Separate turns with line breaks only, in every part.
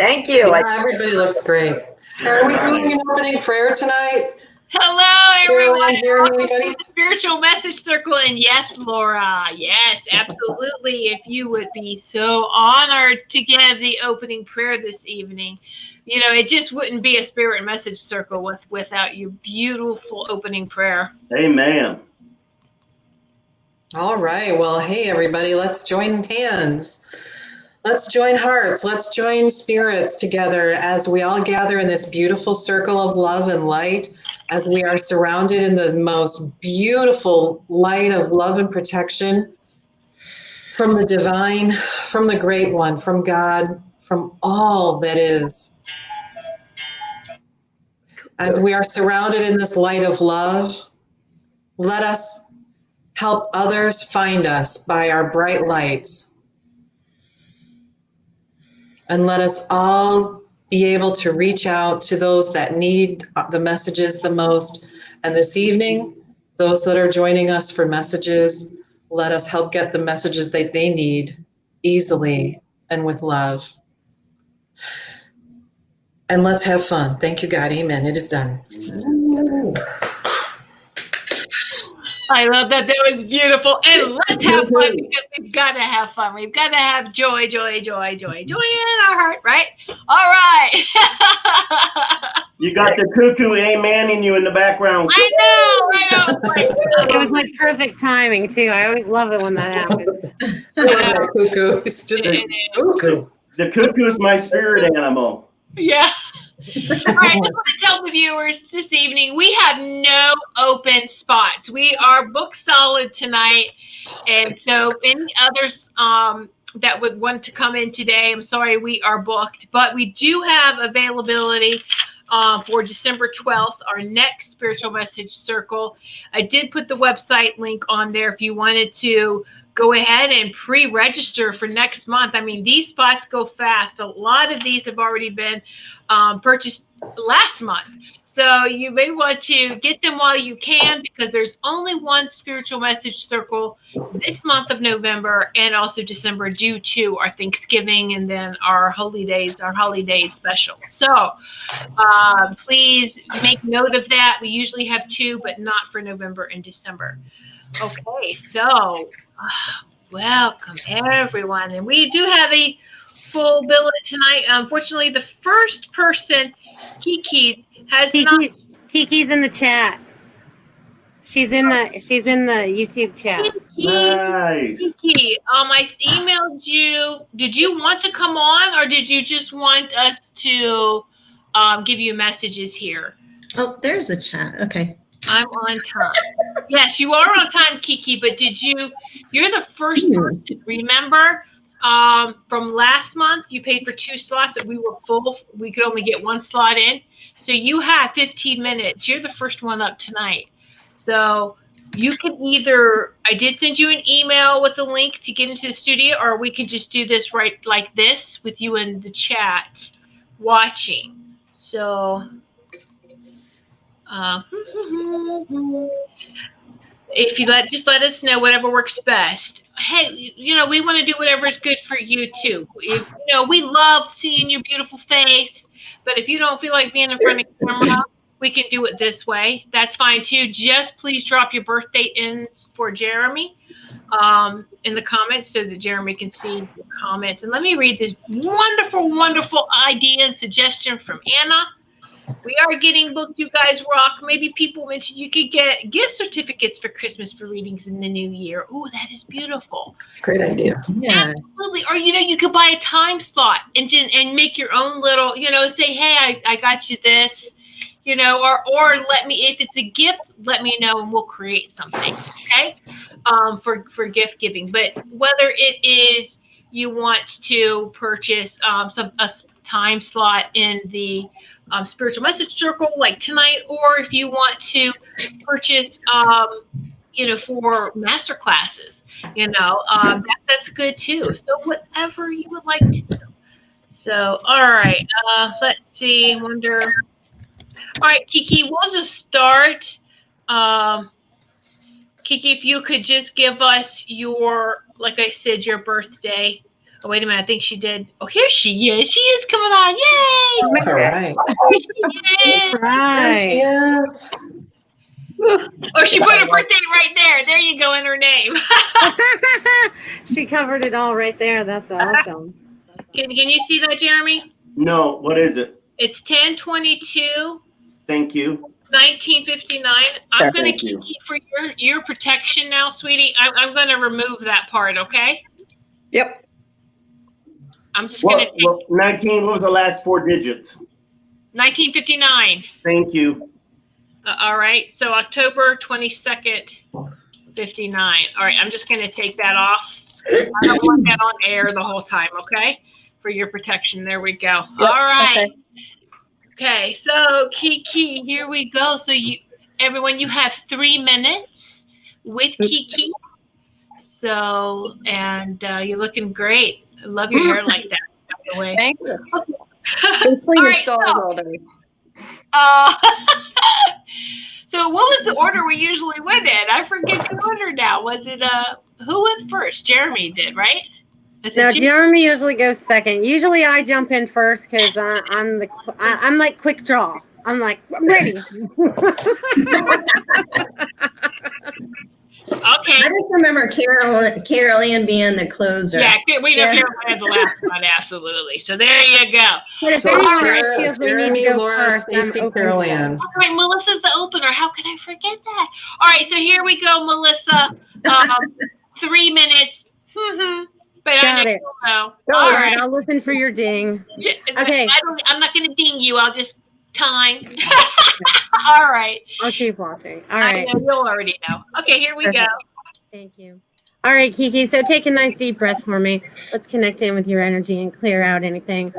Thank you.
Yeah, everybody looks great. Are we doing an opening prayer tonight?
Hello, everyone.
Carolan,
Welcome to the Spiritual Message Circle. And yes, Laura, yes, absolutely. If you would be so honored to give the opening prayer this evening. You know, it just wouldn't be a Spirit Message Circle without your beautiful opening prayer.
Amen.
All right. Well, hey, everybody, let's join hands. Let's join hearts. Let's join spirits together as we all gather in this beautiful circle of love and light, as we are surrounded in the most beautiful light of love and protection from the divine, from the great one, from God, from all that is. As we are surrounded in this light of love, let us help others find us by our bright lights. And let us all be able to reach out to those that need the messages the most. And this evening, those that are joining us for messages, let us help get the messages that they need easily and with love. And let's have fun. Thank you, God. Amen. It is done.
I love that. That was beautiful. And let's have fun because we've got to have fun. We've got to have joy, joy, joy, joy, joy in our heart, right? All right.
You got the cuckoo amen in you in the background.
I know.
It was like perfect timing too. I always love it when that happens.
Cuckoo. It's just a cuckoo.
The cuckoo is my spirit animal.
Yeah. All right, just want to tell the viewers this evening, we have no open spots. We are booked solid tonight. And so any others that would want to come in today, I'm sorry, we are booked. But we do have availability for December 12th, our next Spiritual Message Circle. I did put the website link on there if you wanted to go ahead and pre-register for next month. I mean, these spots go fast. A lot of these have already been purchased last month. So you may want to get them while you can, because there's only one Spiritual Message Circle this month of November and also December, due to our Thanksgiving and then our holiday special. So please make note of that. We usually have two, but not for November and December. Okay, so welcome everyone. And we do have a full billet tonight. Unfortunately, the first person, Kiki,
Kiki's in the chat. She's in the YouTube chat.
Nice.
Kiki, I emailed you. Did you want to come on, or did you just want us to give you messages here?
Oh, there's the chat. Okay.
I'm on time. Yes, you are on time, Kiki, but you're the first person. Remember, from last month, you paid for 2 slots that we were full. We could only get 1 slot in. So you have 15 minutes. You're the first one up tonight. So you can either, I did send you an email with the link to get into the studio, or we can just do this right like this with you in the chat watching. So if you just let us know whatever works best. Hey, we want to do whatever is good for you too. We love seeing your beautiful face, but if you don't feel like being in front of camera, we can do it this way. That's fine too. Just please drop your birth date in for Jeremy in the comments so that Jeremy can see the comments. And let me read this wonderful, wonderful idea and suggestion from Anna. We are getting booked, you guys rock. Maybe people mentioned you could get gift certificates for Christmas for readings in the new year. Oh, that is beautiful.
Great idea.
Yeah.
Absolutely. Or, you could buy a time slot and make your own little, say, hey, I got you this, or let me, if it's a gift, let me know and we'll create something, okay, for gift giving. But whether it is you want to purchase a time slot in the Spiritual Message Circle like tonight, or if you want to purchase for master classes, that's good too. So whatever you would like to do. So all right, let's see. All right, Kiki, we'll just start. Kiki, if you could just give us your, like I said, your birthday. Oh, wait a minute. I think she did. Oh, here she is. She is coming on. Yay!
All right.
There she is.
There she is.
Or she put her birthday right there. There you go in her name.
She covered it all right there. That's awesome.
Can you see that, Jeremy?
No, what is it?
It's 10/22.
Thank you.
1959. I'm going to
Thank you.
keep for your protection now, sweetie. I'm going to remove that part, okay?
Yep.
I'm just going to take
19, what was the last 4 digits?
1959.
Thank you.
All right. So October 22nd, 59. All right. I'm just going to take that off. I don't want that on air the whole time, okay? For your protection. There we go.
Yep,
All right.
okay.
Okay, so Kiki, here we go. So everyone, you have 3 minutes with Kiki. So, and you're looking great. I love your hair like that, by the way.
Thank you.
Okay.
Been
All
cleaning
right,
stalls
so,
all day.
so what was the order we usually went in? I forget the order now. Was it who went first? Jeremy did, right?
No, Jeremy usually goes second. Usually I jump in first because I'm like quick draw. I'm like, I'm ready.
Okay.
I just remember Carolan being the closer.
Yeah, we know Carolan had the last one, absolutely. So there you go.
But if
So
anyone feels they need
Jeremy,
to go
Laura,
first, I'm
Stacey,
open to that.
Carolan.
All right, Melissa's the opener. How could I forget that? All right, so here we go, Melissa. 3 minutes. But
Got
I know
it.
you'll know.
All
All
right,
right.
I'll listen for your ding.
Yeah,
Okay.
I'm not going to ding you. I'll just time. All right.
I'll keep watching. All
I
right.
know, you'll already know. Okay, here we go.
Thank you. All right, Kiki. So take a nice deep breath for me. Let's connect in with your energy and clear out anything.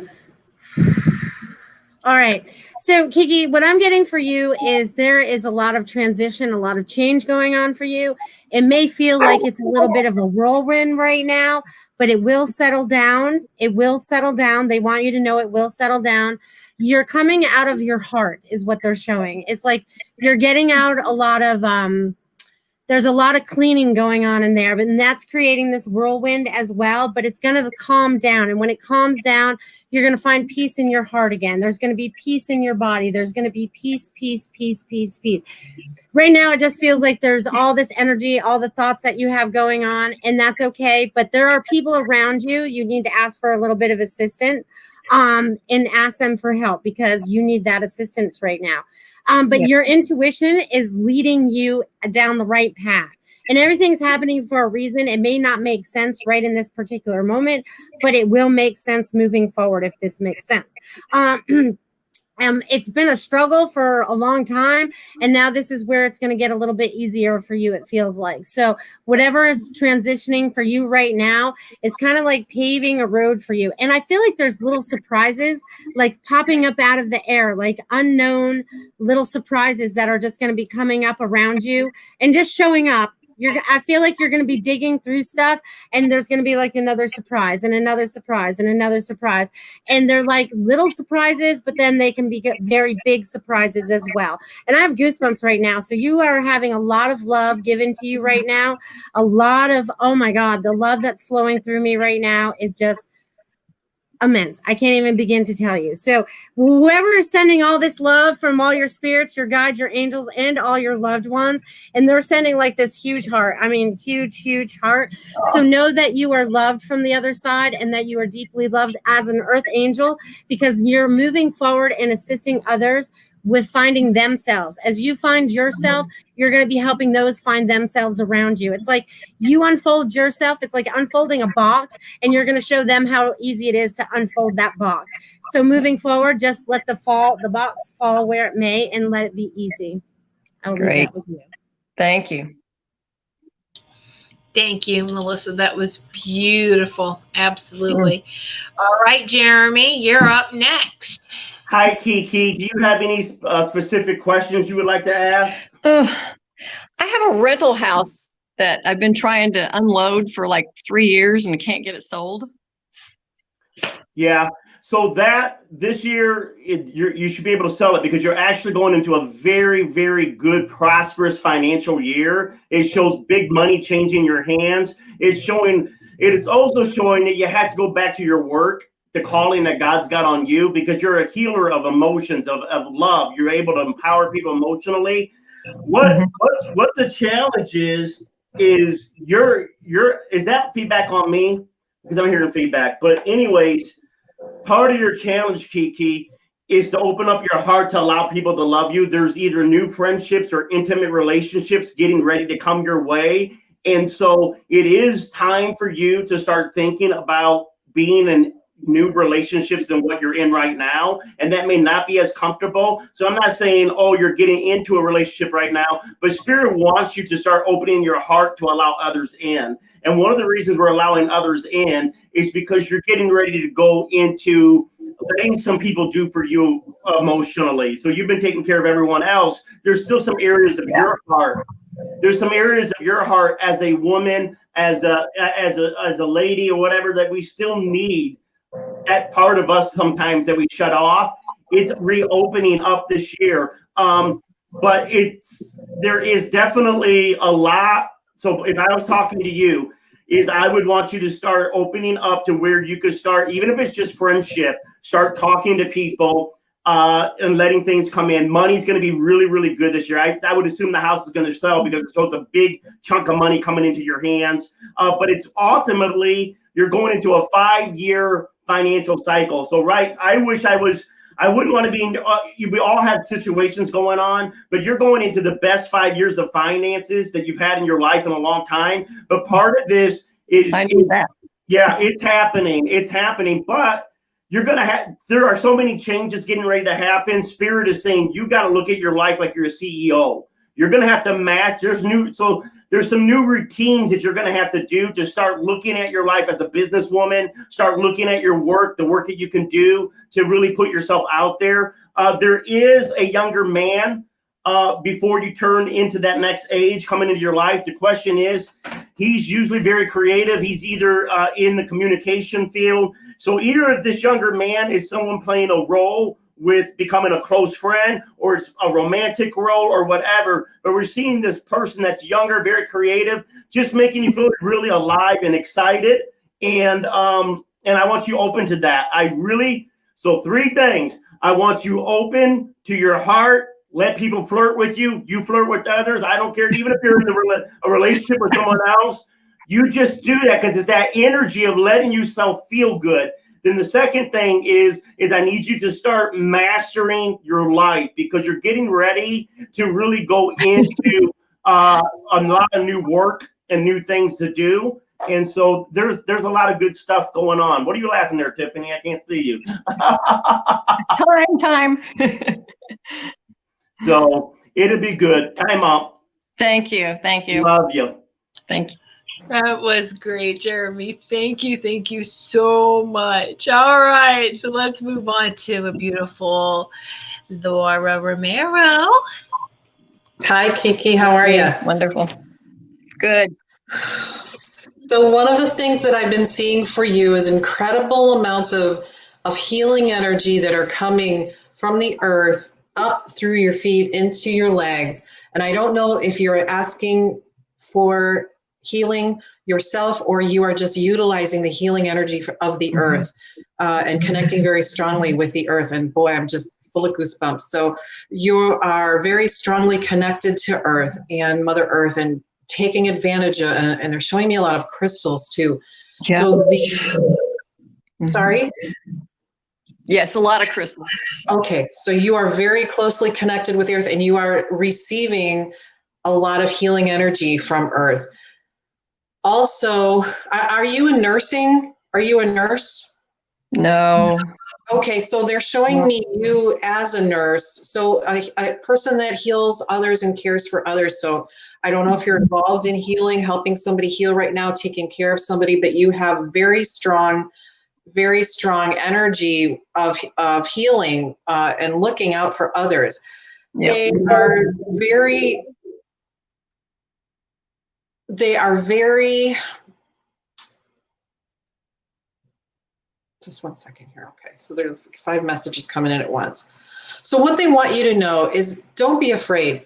All right. So, Kiki, what I'm getting for you is there is a lot of transition, a lot of change going on for you. It may feel like it's a little bit of a whirlwind right now, but it will settle down. It will settle down. They want you to know it will settle down. You're coming out of your heart is what they're showing. It's like you're getting out a lot of there's a lot of cleaning going on in there, but that's creating this whirlwind as well, but it's going to calm down. And when it calms down, you're going to find peace in your heart again. There's going to be peace in your body. There's going to be peace, peace, peace, peace, peace. Right now, it just feels like there's all this energy, all the thoughts that you have going on, and that's okay. But there are people around you. You need to ask for a little bit of assistance and ask them for help because you need that assistance right now. But your intuition is leading you down the right path. And everything's happening for a reason. It may not make sense right in this particular moment, but it will make sense moving forward if this makes sense. It's been a struggle for a long time, and now this is where it's going to get a little bit easier for you, it feels like. So whatever is transitioning for you right now is kind of like paving a road for you. And I feel like there's little surprises like popping up out of the air, like unknown little surprises that are just going to be coming up around you and just showing up. I feel like you're going to be digging through stuff and there's going to be like another surprise and another surprise and another surprise. And they're like little surprises, but then they can be very big surprises as well. And I have goosebumps right now. So you are having a lot of love given to you right now. A lot of, oh my God, the love that's flowing through me right now is just immense. I can't even begin to tell you. So whoever is sending all this love from all your spirits, your guides, your angels, and all your loved ones, and they're sending like this huge heart. I mean, huge, huge heart. So know that you are loved from the other side and that you are deeply loved as an earth angel because you're moving forward and assisting others with finding themselves. As you find yourself, you're going to be helping those find themselves around you. It's like you unfold yourself. It's like unfolding a box, and you're going to show them how easy it is to unfold that box. So moving forward, just let the box fall where it may, and let it be easy. I'll leave that with you.
Thank you.
Thank you, Melissa. That was beautiful. Absolutely. All right, Jeremy, you're up next.
Hi, Kiki. Do you have any specific questions you would like to ask?
I have a rental house that I've been trying to unload for like 3 years and can't get it sold.
Yeah. So that this year, you should be able to sell it because you're actually going into a very, very good, prosperous financial year. It shows big money changing your hands. It is also showing that you have to go back to your work, the calling that God's got on you, because you're a healer of emotions, of love. You're able to empower people emotionally. What the challenge is that feedback on me? Because I'm hearing feedback. But anyways, part of your challenge, Kiki, is to open up your heart to allow people to love you. There's either new friendships or intimate relationships getting ready to come your way. And so it is time for you to start thinking about being in new relationships than what you're in right now. And that may not be as comfortable. So I'm not saying, oh, you're getting into a relationship right now, but Spirit wants you to start opening your heart to allow others in. And one of the reasons we're allowing others in is because you're getting ready to go into letting some people do for you emotionally. So you've been taking care of everyone else. There's still some areas of your heart. There's some areas of your heart as a woman, as a lady or whatever, that we still need that part of us sometimes that we shut off. It's reopening up this year. But there is definitely a lot. So if I was talking to you, I would want you to start opening up to where you could start, even if it's just friendship, start talking to people and letting things come in. Money's going to be really, really good this year. I would assume the house is going to sell because it's a big chunk of money coming into your hands. But it's ultimately, you're going into a 5-year financial cycle. So, right, I wouldn't want to be in, we all have situations going on, but you're going into the best 5 years of finances that you've had in your life in a long time. But part of this it's happening, but you're going to there are so many changes getting ready to happen. Spirit is saying, you got to look at your life like you're a CEO. You're going to have to match. There's some new routines that you're going to have to do to start looking at your life as a businesswoman, start looking at your work, the work that you can do to really put yourself out there. There is a younger man before you turn into that next age coming into your life. The question is, he's usually very creative. He's either in the communication field. So either this younger man is someone playing a role with becoming a close friend, or it's a romantic role or whatever. But we're seeing this person that's younger, very creative, just making you feel really alive and excited. And I want you open to that. So 3 things. I want you open to your heart. Let people flirt with you. You flirt with others. I don't care. Even if you're in a relationship with someone else, you just do that because it's that energy of letting yourself feel good. Then the second thing is I need you to start mastering your life, because you're getting ready to really go into a lot of new work and new things to do. And so there's a lot of good stuff going on. What are you laughing there, Tiffany? I can't see you.
Time.
So it'll be good. Time up.
Thank you.
Love you.
Thank you.
That was great, Jeremy. Thank you so much. All right, so let's move on to a beautiful Laura Romero.
Hi, Kiki. How are you?
Wonderful. Good.
So one of the things that I've been seeing for you is incredible amounts of healing energy that are coming from the earth up through your feet into your legs. And I don't know if you're asking for healing yourself or you are just utilizing the healing energy of the earth and connecting very strongly with the earth. And boy, I'm just full of goosebumps. So you are very strongly connected to earth and Mother Earth and taking advantage of, and they're showing me a lot of crystals too.
Yeah.
So sorry?
Yes, a lot of crystals.
Okay, so you are very closely connected with the earth and you are receiving a lot of healing energy from earth. Also, are you in nursing? Are you a nurse?
No.
Okay, so they're showing me you as a nurse. So a person that heals others and cares for others. So I don't know if you're involved in healing, helping somebody heal right now, taking care of somebody, but you have very strong energy of healing and looking out for others.
Yep. They are very
Just 1 second here. Okay, so there's 5 messages coming in at once. So what they want you to know is don't be afraid.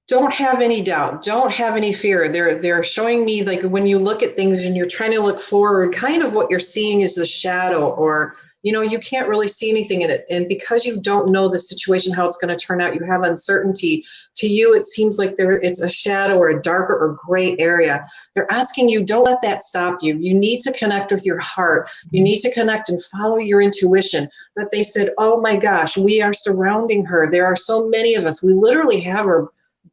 Don't have any doubt. Don't have any fear. They're showing me, like, when you look at things and you're trying to look forward, kind of what you're seeing is the shadow, or, you know, you can't really see anything in it. And because you don't know the situation, how it's going to turn out, you have uncertainty. To you, it seems like it's a shadow or a darker or gray area. They're asking you, don't let that stop you. You need to connect with your heart. You need to connect and follow your intuition. But they said, oh my gosh, we are surrounding her. There are so many of us. We literally have her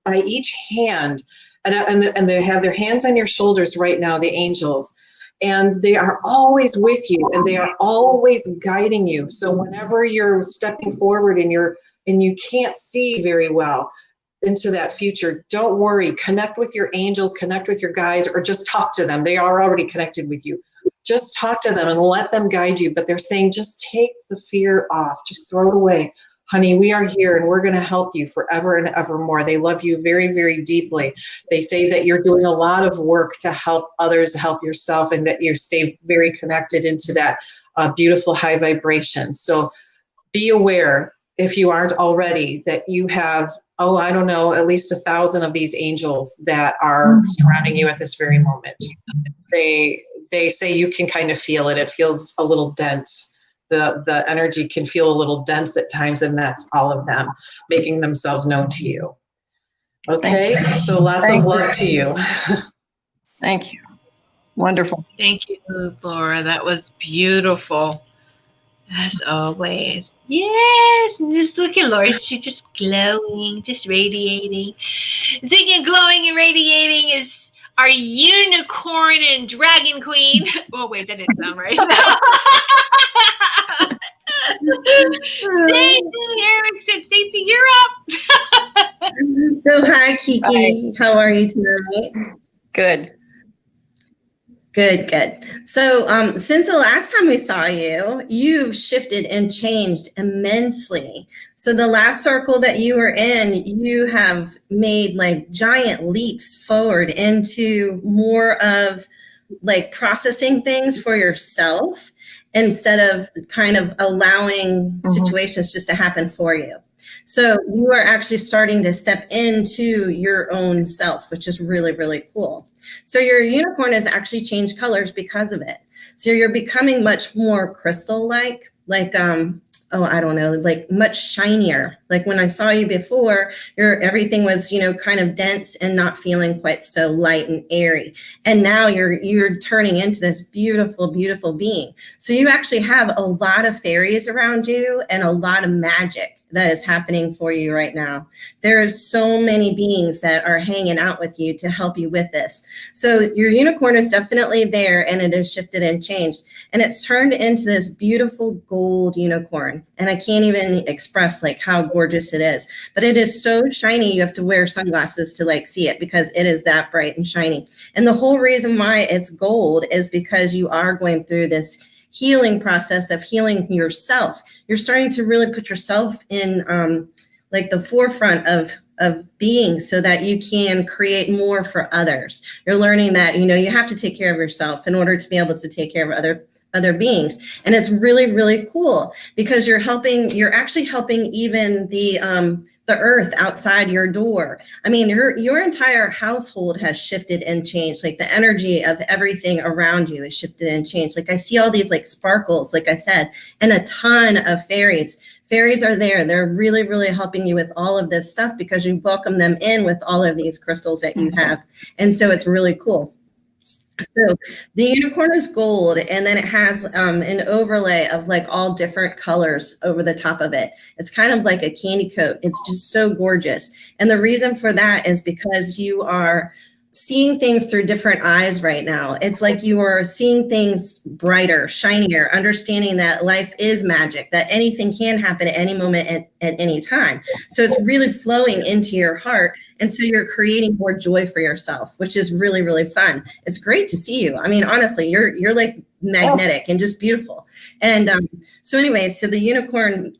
by each hand, and they have their hands on your shoulders right now, the angels, and they are always with you, and they are always guiding you. So whenever you're stepping forward and you can't see very well into that future, don't worry. Connect with your angels, connect with your guides, or just talk to them. They are already connected with you. Just talk to them and let them guide you. But they're saying, just take the fear off. Just throw it away. Honey, we are here and we're going to help you forever and ever more. They love you very, very deeply. They say that you're doing a lot of work to help others, help yourself, and that you stay very connected into that beautiful high vibration. So be aware, if you aren't already, that you have, I don't know, at least 1,000 of these angels that are surrounding you at this very moment. They say you can kind of feel it. It feels a little dense. The energy can feel a little dense at times, and that's all of them making themselves known to you. Okay, so lots of love to you.
Thank you. Wonderful.
Thank you, Laura. That was beautiful, as always. Yes, and just look at Laura. She's just glowing, just radiating. Speaking of glowing and radiating is our unicorn and dragon queen. Oh, wait, that didn't sound right. Stacey Ericson. Stacey, you're up.
So hi, Kiki. How are you tonight?
Good.
Good. So since the last time we saw you, you've shifted and changed immensely. So the last circle that you were in, you have made like giant leaps forward into more of like processing things for yourself instead of kind of allowing situations just to happen for you. So you are actually starting to step into your own self, which is really, really cool. So your unicorn has actually changed colors because of it. So you're becoming much more crystal-like, I don't know, like much shinier. Like when I saw you before, everything was, kind of dense and not feeling quite so light and airy. And now you're turning into this beautiful, beautiful being. So you actually have a lot of fairies around you and a lot of magic that is happening for you right now. There's so many beings that are hanging out with you to help you with this. So your unicorn is definitely there, and it has shifted and changed, and it's turned into this beautiful gold unicorn. And I can't even express like how gorgeous it is, but it is so shiny. You have to wear sunglasses to like see it because it is that bright and shiny. And the whole reason why it's gold is because you are going through this healing process of healing yourself. You're starting to really put yourself in like the forefront of being so that you can create more for others. You're learning that, you have to take care of yourself in order to be able to take care of other beings. And it's really, really cool because you're actually helping even the earth outside your door. I mean, your entire household has shifted and changed. Like the energy of everything around you has shifted and changed. Like I see all these like sparkles, like I said, and a ton of fairies. Fairies are there. They're really, really helping you with all of this stuff because you welcome them in with all of these crystals that you have. And so it's really cool. So the unicorn is gold, and then it has an overlay of like all different colors over the top of it. It's kind of like a candy coat. It's just so gorgeous. And the reason for that is because you are seeing things through different eyes right now. It's like you are seeing things brighter, shinier, understanding that life is magic, that anything can happen at any moment at any time. So it's really flowing into your heart. And so you're creating more joy for yourself, which is really, really fun. It's great to see you. I mean, honestly, you're like magnetic and just beautiful. And so anyways, so the unicorn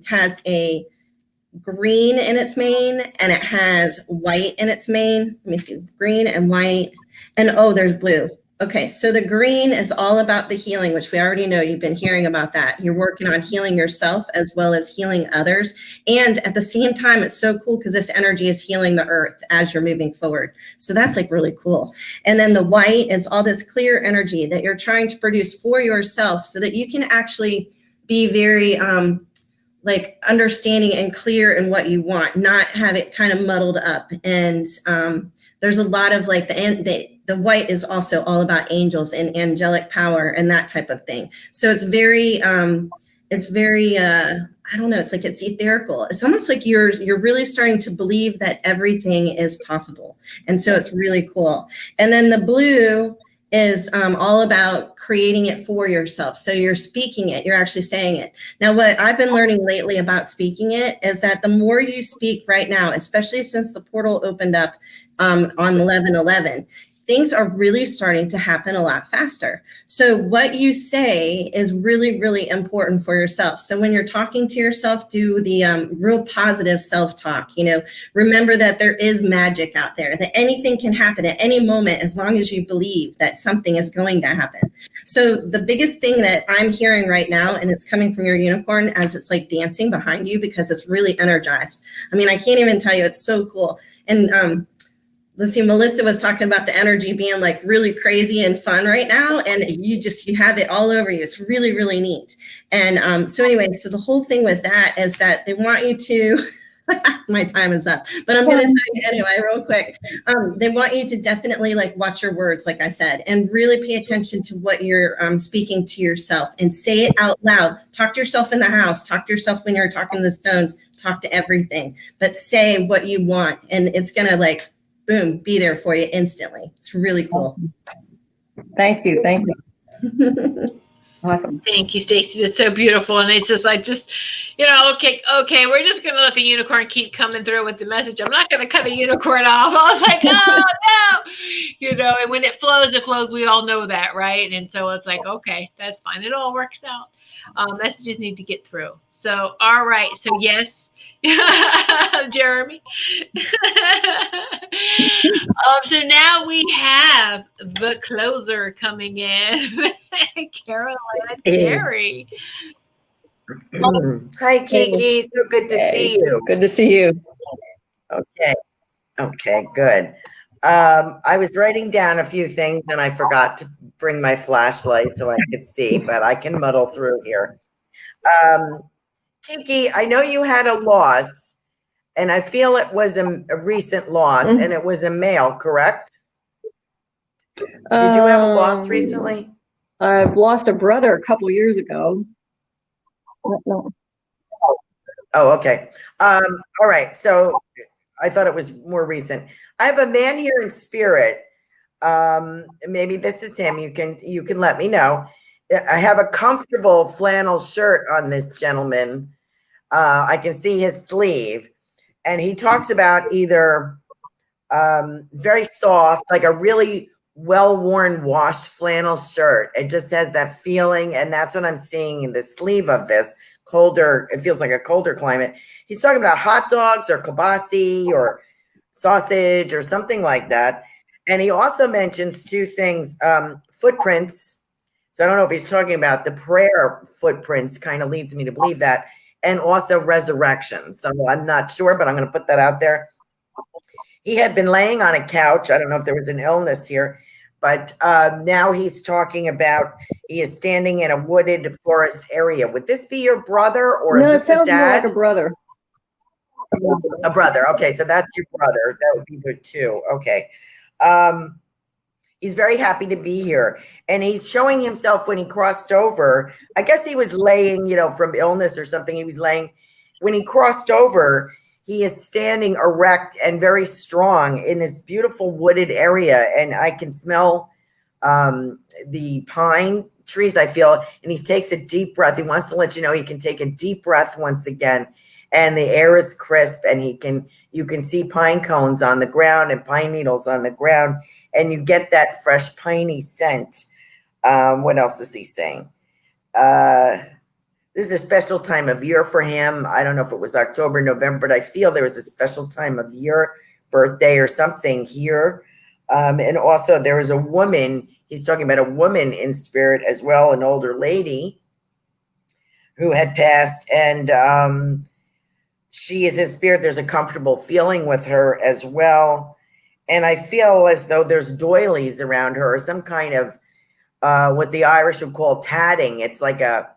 has a green in its mane, and it has white in its mane. Let me see, green and white. And there's blue. Okay, so the green is all about the healing, which we already know. You've been hearing about that. You're working on healing yourself as well as healing others. And at the same time, it's so cool because this energy is healing the earth as you're moving forward. So that's like really cool. And then the white is all this clear energy that you're trying to produce for yourself so that you can actually be very like understanding and clear in what you want, not have it kind of muddled up. And there's a lot of like the white is also all about angels and angelic power and that type of thing. So it's very I don't know, it's like it's etherical. It's almost like you're really starting to believe that everything is possible. And so it's really cool. And then the blue is all about creating it for yourself. So you're speaking it, you're actually saying it. Now, what I've been learning lately about speaking it is that the more you speak right now, especially since the portal opened up on 11/11, things are really starting to happen a lot faster. So what you say is really, really important for yourself. So when you're talking to yourself, do the real positive self-talk, remember that there is magic out there, that anything can happen at any moment as long as you believe that something is going to happen. So the biggest thing that I'm hearing right now, and it's coming from your unicorn as it's like dancing behind you because it's really energized. I mean, I can't even tell you, it's so cool. And let's see, Melissa was talking about the energy being like really crazy and fun right now. And you have it all over you. It's really, really neat. And so anyway, so the whole thing with that is that they want you to, my time is up, but I'm going to tell you anyway, real quick. They want you to definitely like watch your words, like I said, and really pay attention to what you're speaking to yourself and say it out loud. Talk to yourself in the house, talk to yourself when you're talking to the stones, talk to everything, but say what you want. And it's going to like, boom, be there for you instantly. It's really cool.
Thank you. Awesome.
Thank you, Stacey. That's so beautiful. And it's just like, okay, we're just going to let the unicorn keep coming through with the message. I'm not going to cut a unicorn off. I was like, oh, no. And when it flows. We all know that, right? And so it's like, okay, that's fine. It all works out. Messages need to get through. So, all right. So, yes, Jeremy. So now we have the closer coming in, Carolan and Carey.
Hi, Kiki. So good to see you.
Good to see you.
Okay, good. I was writing down a few things and I forgot to bring my flashlight so I could see, but I can muddle through here. Kiki, I know you had a loss, and I feel it was a recent loss, and it was a male, correct? Did you have a loss recently?
I've lost a brother a couple years ago. No.
Oh, okay. All right. So I thought it was more recent. I have a man here in spirit. Maybe this is him. You can let me know. I have a comfortable flannel shirt on this gentleman. I can see his sleeve, and he talks about either very soft, like a really well-worn washed flannel shirt. It just has that feeling, and that's what I'm seeing in the sleeve of this colder. It feels like a colder climate. He's talking about hot dogs or kielbasa or sausage or something like that. And he also mentions two things, footprints. So I don't know if he's talking about the prayer footprints, kind of leads me to believe that, and also resurrection. So I'm not sure, but I'm going to put that out there. He had been laying on a couch. I don't know if there was an illness here, but now he's talking about he is standing in a wooded forest area. Would this be your brother, or
No,
is this
it sounds
a
more
dad?
like a brother.
A brother. Okay, so that's your brother. That would be good too. Okay. He's very happy to be here, and he's showing himself when he crossed over. I guess he was laying, from illness or something. He was laying. When he crossed over, he is standing erect and very strong in this beautiful wooded area, and I can smell the pine trees, I feel, and he takes a deep breath. He wants to let you know he can take a deep breath once again, and the air is crisp, and you can see pine cones on the ground and pine needles on the ground, and you get that fresh piney scent. What else is he saying? This is a special time of year for him. I don't know if it was October, November, but I feel there was a special time of year, birthday or something here. And also there is a woman, he's talking about a woman in spirit as well, an older lady who had passed, and she is in spirit. There's a comfortable feeling with her as well. And I feel as though there's doilies around her, or some kind of what the Irish would call tatting. It's like a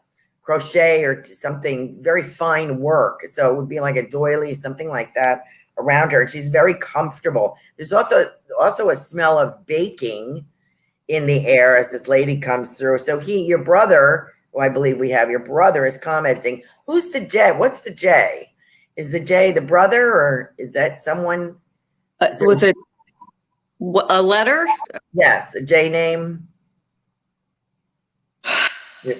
crochet or something, very fine work. So it would be like a doily, something like that around her. She's very comfortable. There's also a smell of baking in the air as this lady comes through. So your brother, who I believe we have, your brother is commenting, who's the J? What's the J? Is the J the brother, or is that someone?
Was it a letter?
Yes, a J name.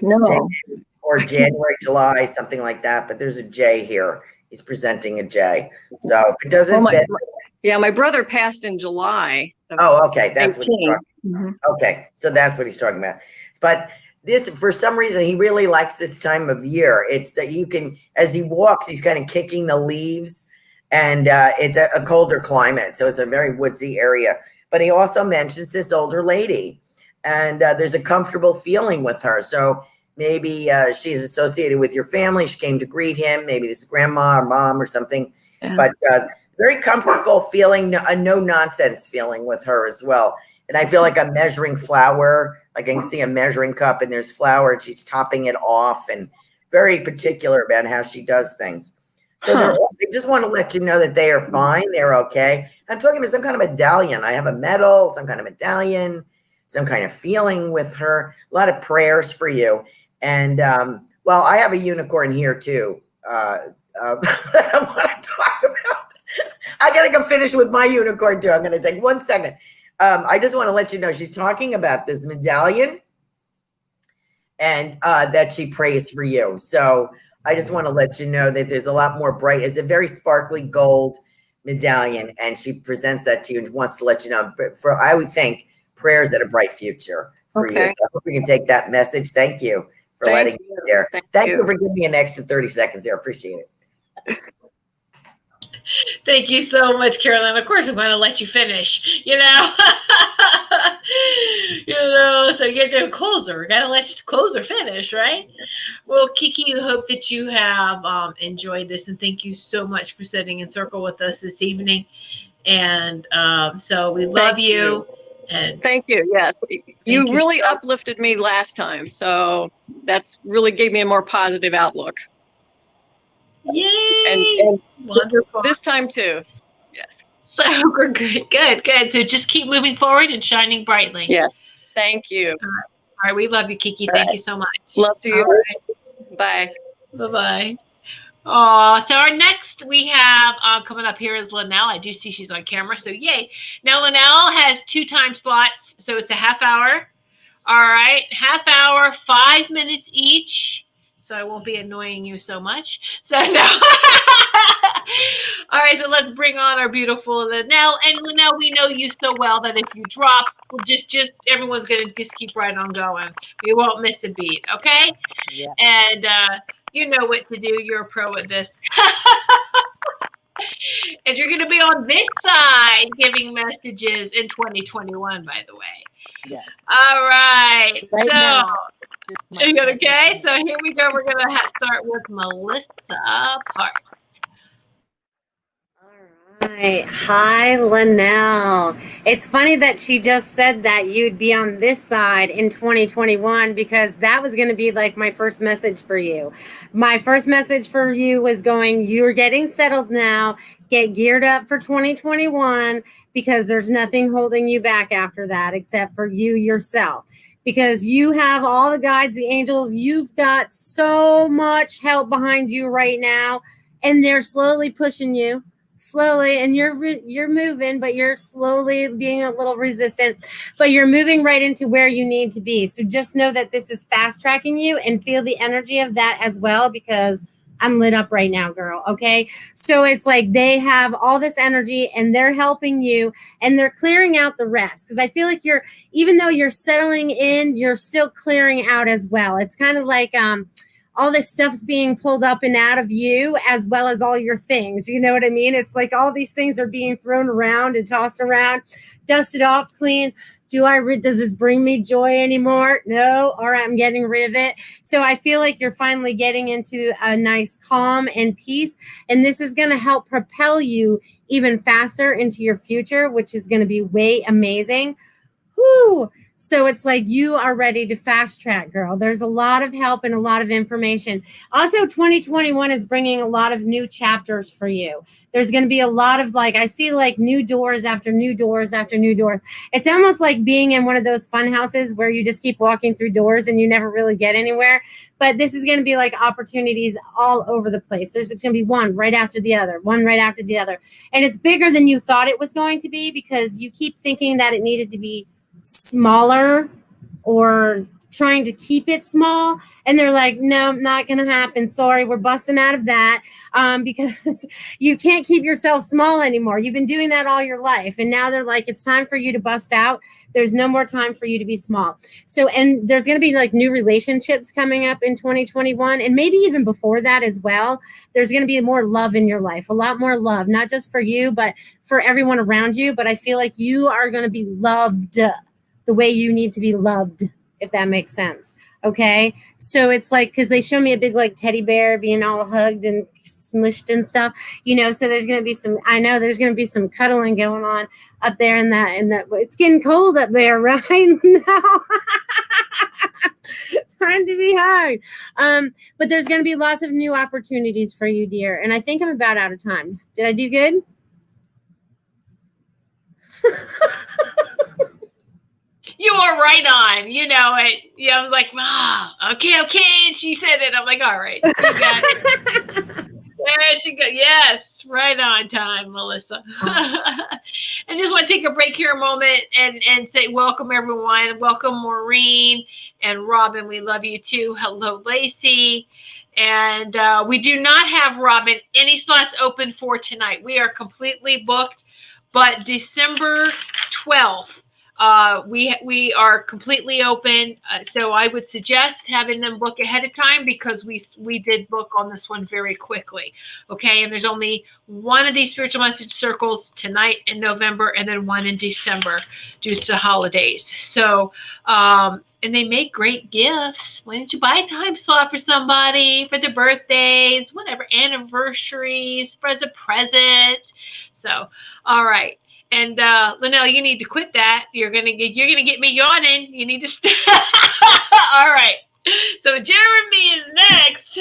No.
J name, or January, July, something like that. But there's a J here. He's presenting a J. So if it doesn't fit.
Yeah, my brother passed in July.
Oh, okay. That's what he's talking
about.
Mm-hmm. Okay. So that's what he's talking about. But this, for some reason, he really likes this time of year. It's that you can, as he walks, he's kind of kicking the leaves, and it's a colder climate. So it's a very woodsy area. But he also mentions this older lady, and there's a comfortable feeling with her. So maybe she's associated with your family. She came to greet him. Maybe this is grandma or mom or something. Yeah. But very comfortable feeling, a no nonsense feeling with her as well. And I feel like I'm measuring flour. Like I can see a measuring cup and there's flour and she's topping it off, and very particular about how she does things. So they just want to let you know that they are fine. They're okay. I'm talking about some kind of medallion. I have a medal, some kind of medallion, some kind of feeling with her. A lot of prayers for you. And well, I have a unicorn here too. That I want to talk about. I gotta go finish with my unicorn too. I'm gonna take 1 second. I just want to let you know she's talking about this medallion, and that she prays for you. So I just want to let you know that there's a lot more bright. It's a very sparkly gold medallion, and she presents that to you and wants to let you know. But I would think prayers at a bright future for you. So I hope we can take that message. Thank you for letting me share. Thank you for giving me an extra 30 seconds there. Appreciate it.
Thank you so much, Carolan. Of course, I'm going to let you finish, you know. So you get to closer. Got to let you closer finish, right? Well, Kiki, I hope that you have enjoyed this, and thank you so much for sitting in circle with us this evening. And so we love you. And
thank you. Yes, you really uplifted me last time, so that's really gave me a more positive outlook.
Yay!
And
wonderful.
This time too. Yes.
So we're good. So just keep moving forward and shining brightly.
Yes. Thank you.
All right. We love you, Kiki. Thank you so much.
Love to you.
Right.
Bye.
Bye-bye. So our next we have coming up here is Linnell. I do see she's on camera, so yay. Now Linnell has 2 time slots, so it's a half hour. All right, half hour, 5 minutes each. So I won't be annoying you so much. So no. All right, so let's bring on our beautiful Linnell. And Linnell, we know you so well that if you drop, we'll just everyone's gonna just keep right on going. We won't miss a beat, okay?
Yeah.
And you know what to do. You're a pro at this. And you're gonna be on this side giving messages in 2021, by the way.
Yes.
All right.
Right
so
now,
okay, so here we go. We're going to start with Melissa Parks.
All right. Hi, Linnell. It's funny that she just said that you'd be on this side in 2021, because that was going to be like my first message for you. My first message for you was you're getting settled now. Get geared up for 2021, because there's nothing holding you back after that except for you yourself. Because you have all the guides, the angels, you've got so much help behind you right now, and they're slowly pushing you, and you're moving, but you're slowly being a little resistant, but you're moving right into where you need to be. So just know that this is fast tracking you, and feel the energy of that as well, because I'm lit up right now, girl. Okay. So it's like they have all this energy and they're helping you, and they're clearing out the rest. Cause I feel like even though you're settling in, you're still clearing out as well. It's kind of like, all this stuff's being pulled up and out of you, as well as all your things. You know what I mean? It's like all these things are being thrown around and tossed around, dusted off, clean. Does this bring me joy anymore? No. All right, I'm getting rid of it. So I feel like you're finally getting into a nice calm and peace. And this is going to help propel you even faster into your future, which is going to be way amazing. Whoo! So it's like you are ready to fast track, girl. There's a lot of help and a lot of information. Also, 2021 is bringing a lot of new chapters for you. There's going to be a lot of I see new doors after new doors after new doors. It's almost like being in one of those fun houses where you just keep walking through doors and you never really get anywhere. But this is going to be like opportunities all over the place. There's going to be one right after the other, one right after the other. And it's bigger than you thought it was going to be because you keep thinking that it needed to be smaller or trying to keep it small, and they're like, no, not gonna happen. Sorry, we're busting out of that because you can't keep yourself small anymore. You've been doing that all your life, and now they're like, it's time for you to bust out. There's no more time for you to be small. So, and there's going to be new relationships coming up in 2021, and maybe even before that as well. There's going to be more love in your life, a lot more love, not just for you, but for everyone around you. But I feel like you are going to be loved the way you need to be loved, if that makes sense. Okay. So it's because they show me a big teddy bear being all hugged and smushed and stuff, so there's going to be some cuddling going on up there in that, it's getting cold up there right now. It's time to be hugged. But there's going to be lots of new opportunities for you, dear. And I think I'm about out of time. Did I do good?
You are right on. You know it. Yeah, I was like, okay. And she said it. I'm like, all right. You got it. Yeah, she got yes, right on time, Melissa. I just want to take a break here a moment and say welcome everyone. Welcome Maureen and Robin. We love you too. Hello, Lacey. And we do not have, Robin, any slots open for tonight. We are completely booked, but December 12th. We are completely open, so I would suggest having them book ahead of time because we did book on this one very quickly, okay? And there's only one of these spiritual message circles tonight in November and then one in December due to holidays. So, and they make great gifts. Why don't you buy a time slot for somebody for their birthdays, whatever, anniversaries, as a present? So, all right. And Linnell, you need to quit that. You're gonna get me yawning. You need to stay. All right. So Jeremy is next.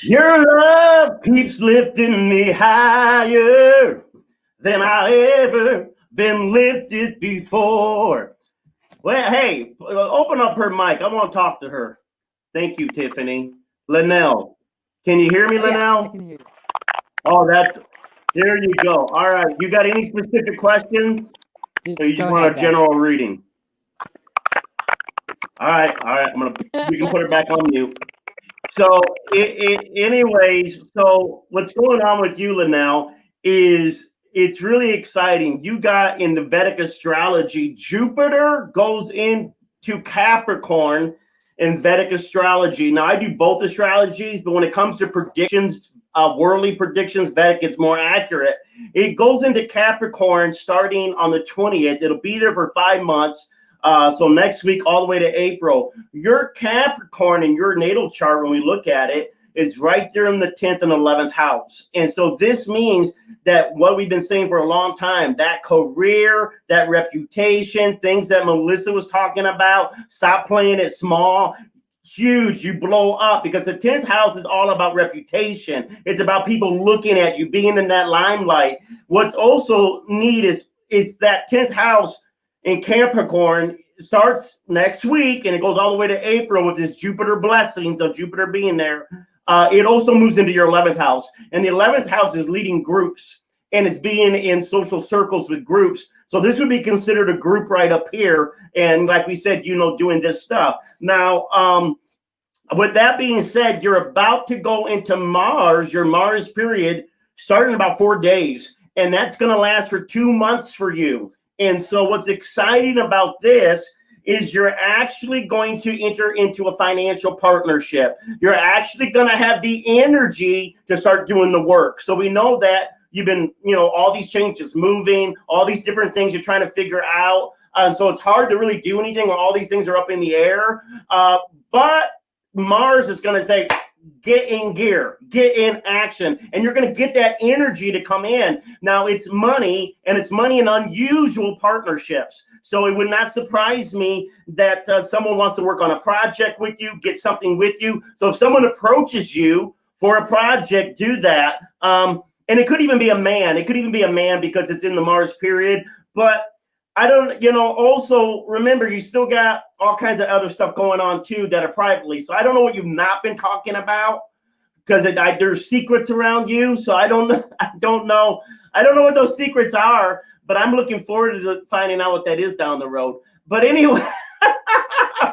Your love keeps lifting me higher than I ever been lifted before. Well, hey, open up her mic. I want to talk to her. Thank you, Tiffany. Linnell, can you hear me, Linnell?
Yeah, I can hear you.
Oh, there you go. All right. You got any specific questions? Or you just want a general reading? All right. We can put her back on mute. So, anyways, so what's going on with you, Linnell, is it's really exciting. You got in the Vedic astrology, Jupiter goes into Capricorn in Vedic astrology. Now, I do both astrologies, but when it comes to predictions, worldly predictions, Vedic is more accurate. It goes into Capricorn starting on the 20th. It'll be there for 5 months. So next week, all the way to April. Your Capricorn in your natal chart, when we look at it, is right there in the 10th and 11th house. And so this means that what we've been saying for a long time, that career, that reputation, things that Melissa was talking about, stop playing it small. Huge, you blow up, because the 10th house is all about reputation. It's about people looking at you, being in that limelight. What's also neat is that 10th house in Capricorn starts next week and it goes all the way to April with this Jupiter blessings of Jupiter being there. It also moves into your 11th house, and the 11th house is leading groups and it's being in social circles with groups. So this would be considered a group right up here. And like we said, doing this stuff. Now, with that being said, you're about to go into Mars, your Mars period, starting in about 4 days. And that's going to last for 2 months for you. And so what's exciting about this is you're actually going to enter into a financial partnership. You're actually going to have the energy to start doing the work. So we know that you've been, all these changes, moving, all these different things you're trying to figure out. So it's hard to really do anything when all these things are up in the air. But Mars is going to say, get in gear, get in action, and you're going to get that energy to come in. Now it's money, and it's money in unusual partnerships. So it would not surprise me that someone wants to work on a project with you, get something with you. So if someone approaches you for a project, do that. And it could even be a man. It could even be a man because it's in the Mars period. But I don't, also remember you still got all kinds of other stuff going on too that are privately. So I don't know what you've not been talking about because there's secrets around you. So I don't know what those secrets are, but I'm looking forward to finding out what that is down the road. But anyway,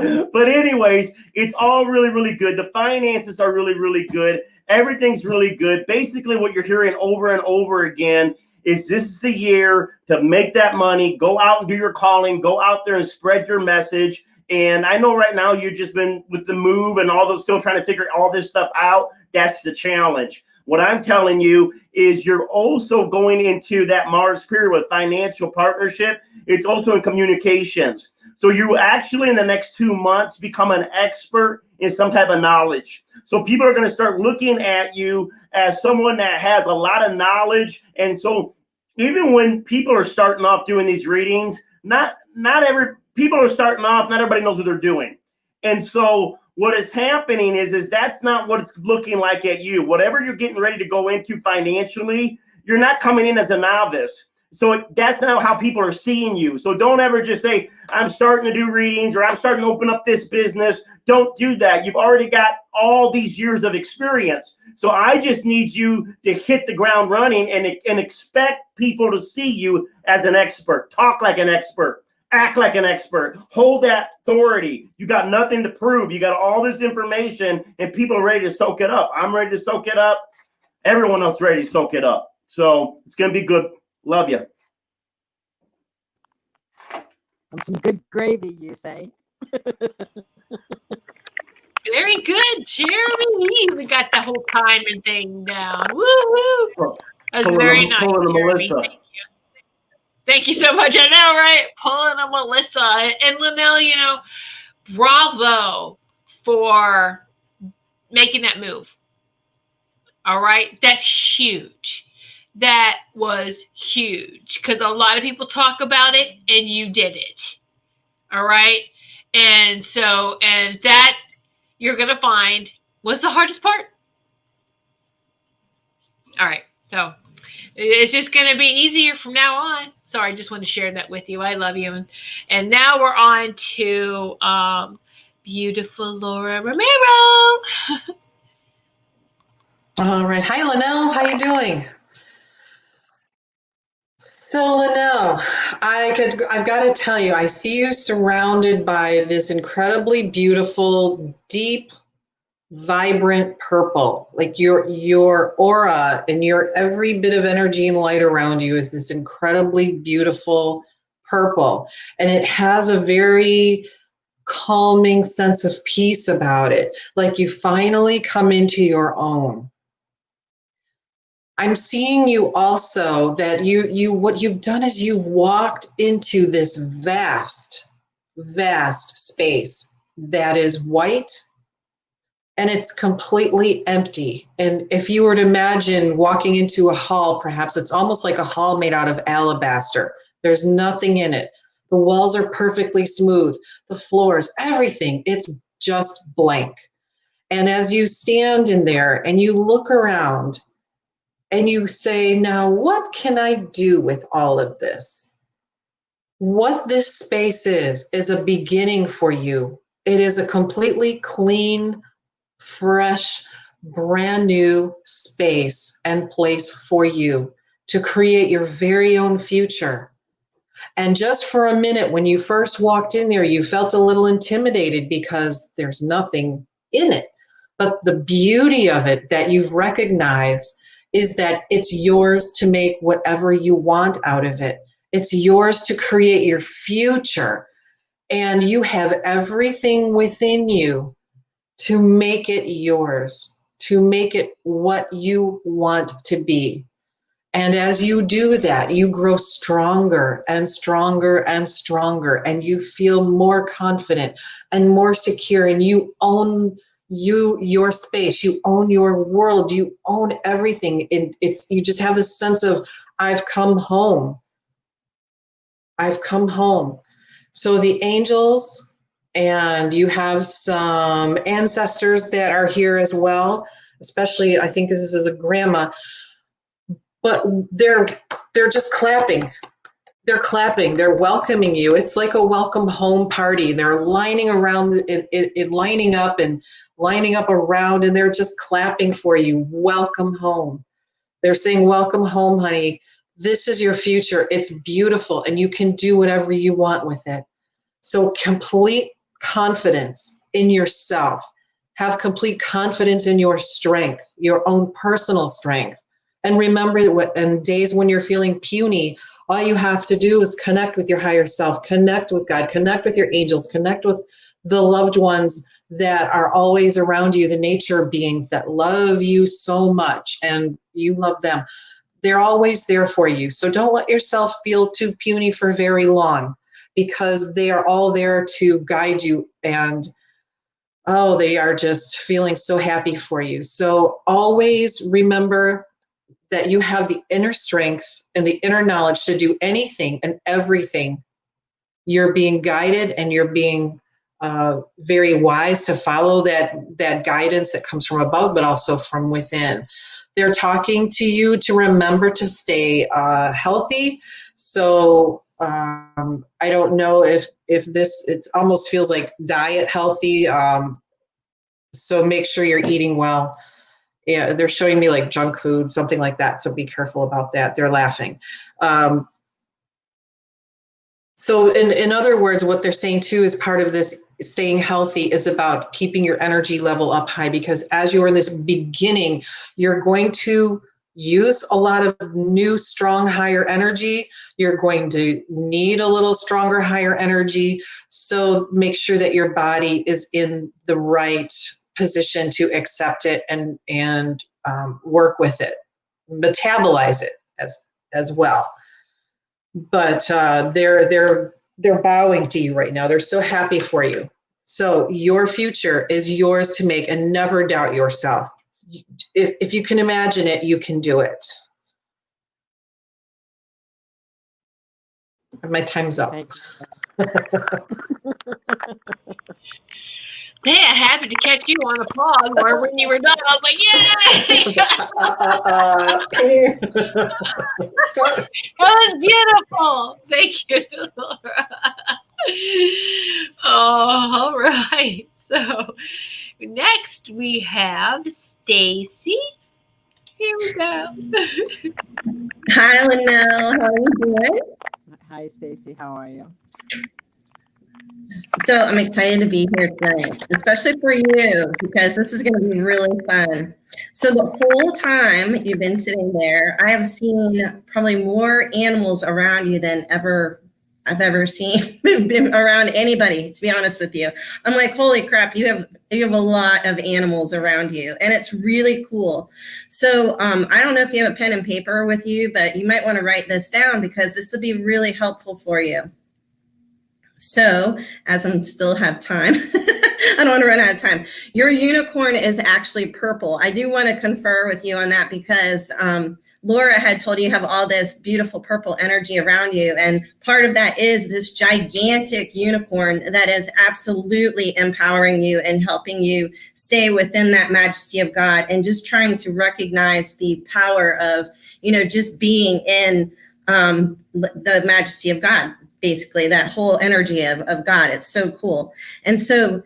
anyways, it's all really, really good. The finances are really, really good. Everything's really good. Basically what you're hearing over and over again is this is the year to make that money, go out and do your calling, go out there and spread your message. And I know right now you've just been with the move and all those, still trying to figure all this stuff out. That's the challenge. What I'm telling you is you're also going into that Mars period with financial partnership. It's also in communications. So you actually in the next 2 months become an expert in some type of knowledge. So people are going to start looking at you as someone that has a lot of knowledge. And so even when people are starting off doing these readings, not everybody knows what they're doing. And so what is happening is that's not what it's looking like at you. Whatever you're getting ready to go into financially, you're not coming in as a novice. So that's not how people are seeing you. So don't ever just say, I'm starting to do readings or I'm starting to open up this business. Don't do that. You've already got all these years of experience. So I just need you to hit the ground running and expect people to see you as an expert. Talk like an expert. Act like an expert. Hold that authority. You got nothing to prove. You got all this information and people are ready to soak it up. I'm ready to soak it up. Everyone else is ready to soak it up. So it's going to be good. Love you.
And some good gravy, you say?
Very good, Jeremy. We got the whole timing thing down. Woo-hoo. That's very nice, Jeremy. Thank you. Thank you so much. I know, right? Pulling a Melissa. And Linnell, bravo for making that move. All right? That's huge. That was huge because a lot of people talk about it and you did it. All right. And that you're going to find was the hardest part. All right. So it's just going to be easier from now on. Sorry, I just want to share that with you. I love you. And now we're on to beautiful Laura Romero.
All right. Hi, Linnell. How you doing? So Linnell, I've got to tell you, I see you surrounded by this incredibly beautiful, deep, vibrant purple. Like your aura and your every bit of energy and light around you is this incredibly beautiful purple. And it has a very calming sense of peace about it. Like you finally come into your own. I'm seeing you also that what you've done is you've walked into this vast space that is white and it's completely empty. And if you were to imagine walking into a hall, perhaps it's almost like a hall made out of alabaster. There's nothing in it. The walls are perfectly smooth. The floors, everything, it's just blank. And as you stand in there and you look around, and you say, now what can I do with all of this? What this space is a beginning for you. It is a completely clean, fresh, brand new space and place for you to create your very own future. And just for a minute, when you first walked in there, you felt a little intimidated because there's nothing in it. But the beauty of it that you've recognized is that it's yours to make whatever you want out of it. It's yours to create your future. And you have everything within you to make it yours, to make it what you want to be. And as you do that, you grow stronger and stronger and stronger, and you feel more confident and more secure, and you own your space, you own your world, you own everything. And you just have this sense of, I've come home. I've come home. So the angels, and you have some ancestors that are here as well, especially I think this is a grandma, but they're just clapping. They're clapping. They're welcoming you. It's like a welcome home party. They're lining around, lining up and lining up around, and they're just clapping for you. Welcome home. They're saying, welcome home, honey. This is your future. It's beautiful, and you can do whatever you want with it. So complete confidence in yourself. Have complete confidence in your strength, your own personal strength. And remember, in days when you're feeling puny, all you have to do is connect with your higher self, connect with God, connect with your angels, connect with the loved ones that are always around you, the nature beings that love you so much and you love them. They're always there for you. So don't let yourself feel too puny for very long, because they are all there to guide you, and they are just feeling so happy for you. So always remember that you have the inner strength and the inner knowledge to do anything and everything. You're being guided, and you're being very wise to follow that guidance that comes from above, but also from within. They're talking to you to remember to stay healthy. So I don't know if this, it almost feels like diet healthy. So make sure you're eating well. Yeah, they're showing me like junk food, something like that. So be careful about that. They're laughing. So in other words, what they're saying too is part of this staying healthy is about keeping your energy level up high, because as you're in this beginning, you're going to use a lot of new, strong, higher energy. You're going to need a little stronger, higher energy. So make sure that your body is in the right position to accept it and work with it, metabolize it as well. But they're bowing to you right now. They're so happy for you. So your future is yours to make, and never doubt yourself. If you can imagine it, you can do it. My time's up.
Thank you.
Man, I happened to catch you on a pause, or when you were done, I was like, yay! That was beautiful. Thank you, Laura. All right. So next we have Stacey. Here we go.
Hi, Linnell. How are you doing?
Hi, Stacey. How are you?
So I'm excited to be here tonight, especially for you, because this is going to be really fun. So the whole time you've been sitting there, I have seen probably more animals around you than I've ever seen been around anybody, to be honest with you. I'm like, holy crap, you have a lot of animals around you, and it's really cool. So I don't know if you have a pen and paper with you, but you might want to write this down, because this will be really helpful for you. So, as I still have time, I don't want to run out of time. Your unicorn is actually purple. I do want to confer with you on that, because Laura had told you have all this beautiful purple energy around you. And part of that is this gigantic unicorn that is absolutely empowering you and helping you stay within that majesty of God, and just trying to recognize the power of, just being in the majesty of God. Basically, that whole energy of God. It's so cool. And so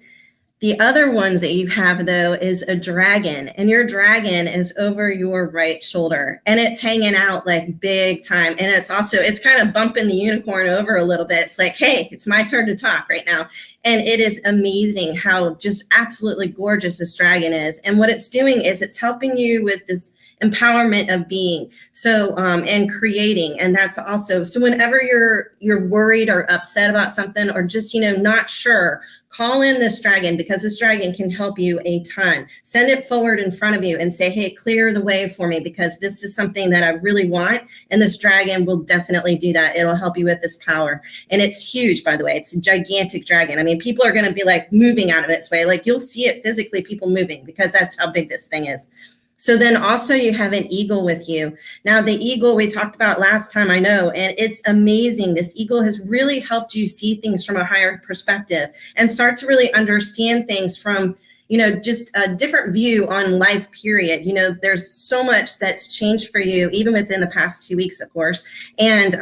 The other ones that you have, though, is a dragon, and your dragon is over your right shoulder, and it's hanging out like big time. And it's kind of bumping the unicorn over a little bit. It's like, hey, it's my turn to talk right now. And it is amazing how just absolutely gorgeous this dragon is. And what it's doing is it's helping you with this empowerment of being, and creating. And that's also, so whenever you're worried or upset about something, or just, not sure, call in this dragon, because this dragon can help you a ton. Send it forward in front of you and say, hey, clear the way for me, because this is something that I really want. And this dragon will definitely do that. It'll help you with this power. And it's huge, by the way. It's a gigantic dragon. I mean, people are going to be like moving out of its way. Like, you'll see it physically, people moving, because that's how big this thing is. So then also you have an eagle with you. Now, the eagle we talked about last time, I know, and it's amazing. This eagle has really helped you see things from a higher perspective and start to really understand things from, just a different view on life, period. There's so much that's changed for you, even within the past 2 weeks, of course. And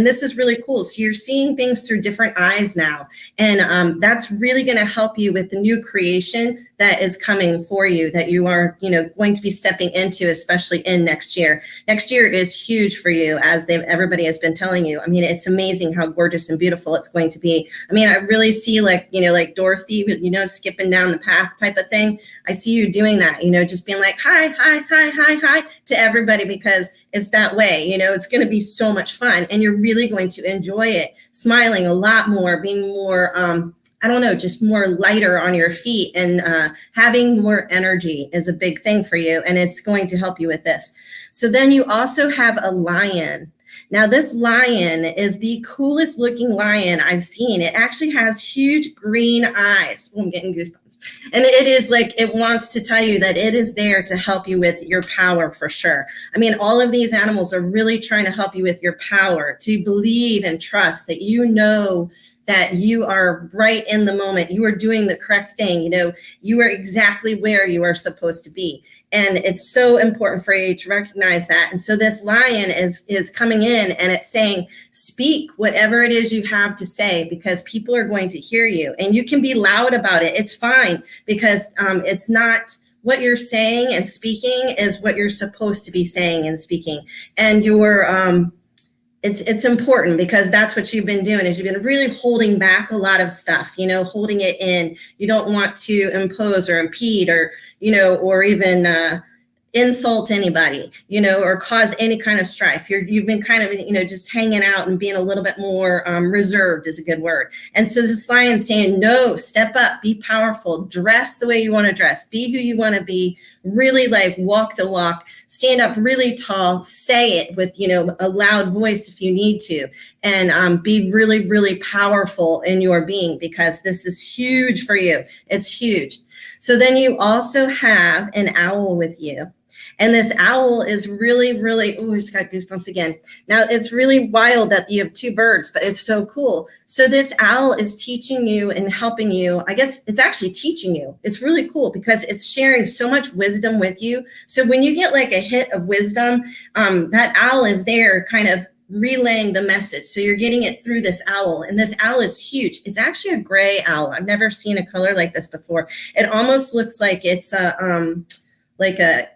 this is really cool. So you're seeing things through different eyes now. And that's really going to help you with the new creation that is coming for you, that you are, going to be stepping into, especially in next year. Next year is huge for you, as everybody has been telling you. I mean, it's amazing how gorgeous and beautiful it's going to be. I mean, I really see like Dorothy, skipping down the path type of thing. I see you doing that, just being like, hi, hi, hi, hi, hi to everybody, because it's that way. It's going to be so much fun, and you're really going to enjoy it, smiling a lot more, being more, just more lighter on your feet, and having more energy is a big thing for you, and it's going to help you with this. So then you also have a lion. Now, this lion is the coolest looking lion I've seen. It actually has huge green eyes. Oh, I'm getting goosebumps. And it is like, it wants to tell you that it is there to help you with your power, for sure. I mean, all of these animals are really trying to help you with your power, to believe and trust that that you are right in the moment. You are doing the correct thing. You are exactly where you are supposed to be. And it's so important for you to recognize that. And so this lion is coming in, and it's saying, speak whatever it is you have to say, because people are going to hear you, and you can be loud about it. It's fine, because it's not what you're saying and speaking is what you're supposed to be saying and speaking. And it's important, because that's what you've been doing, is you've been really holding back a lot of stuff, holding it in. You don't want to impose or impede or even insult anybody, or cause any kind of strife. You've been kind of, just hanging out and being a little bit more reserved is a good word. And so this lion's saying, no, step up, be powerful, dress the way you want to dress, be who you want to be, really like walk the walk, stand up really tall, say it with, a loud voice if you need to, and be really, really powerful in your being, because this is huge for you. It's huge. So then you also have an owl with you. And this owl is really, really, I just got goosebumps again. Now, it's really wild that you have two birds, but it's so cool. So this owl is teaching you and helping you. I guess it's actually teaching you. It's really cool, because it's sharing so much wisdom with you. So when you get like a hit of wisdom, that owl is there kind of relaying the message. So you're getting it through this owl, and this owl is huge. It's actually a gray owl. I've never seen a color like this before. It almost looks like it's like a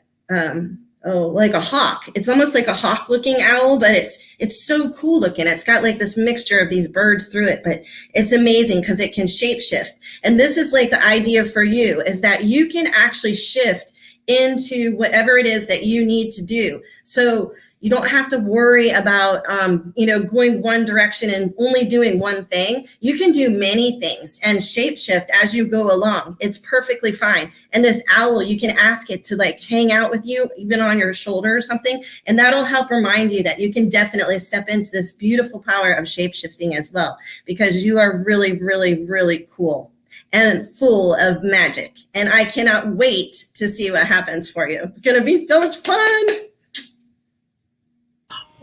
hawk. It's almost like a hawk looking owl, but it's so cool looking. It's got like this mixture of these birds through it, but it's amazing because it can shapeshift. And this is like the idea for you, is that you can actually shift into whatever it is that you need to do. So you don't have to worry about, going one direction and only doing one thing. You can do many things and shapeshift as you go along. It's perfectly fine. And this owl, you can ask it to like hang out with you, even on your shoulder or something. And that'll help remind you that you can definitely step into this beautiful power of shapeshifting as well, because you are really, really, really cool and full of magic. And I cannot wait to see what happens for you. It's going to be so much fun.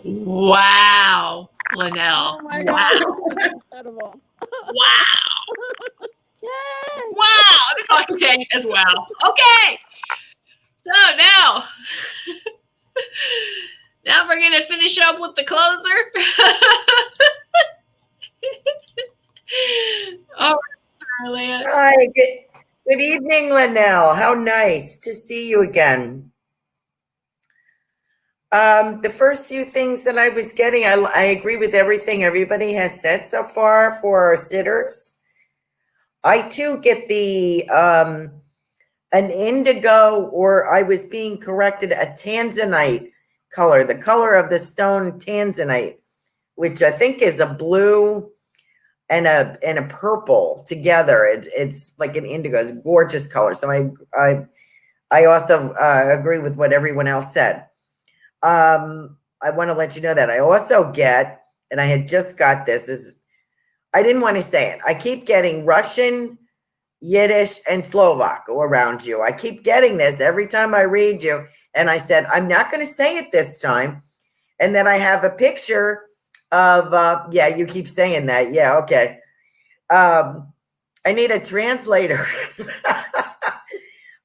Wow, Linnell.
Oh my
Wow.
God. That's incredible.
Wow.
Yay.
Wow. That's all I can tell you as well. Okay. So now we're going to finish up with the closer. All right, Carolan.
Hi, Good evening, Linnell. How nice to see you again. The first few things that I was getting, I agree with everything everybody has said so far for our sitters. I too get the an indigo, or I was being corrected, a tanzanite color, the color of the stone tanzanite, which I think is a blue and a purple together. It's like an indigo. It's a gorgeous color. So I also agree with what everyone else said. I want to let you know that I also get, and I had just got this, I didn't want to say it. I keep getting Russian, Yiddish, and Slovak around you. I keep getting this every time I read you. And I said, I'm not going to say it this time. And then I have a picture of, yeah, you keep saying that. Yeah, okay. I need a translator.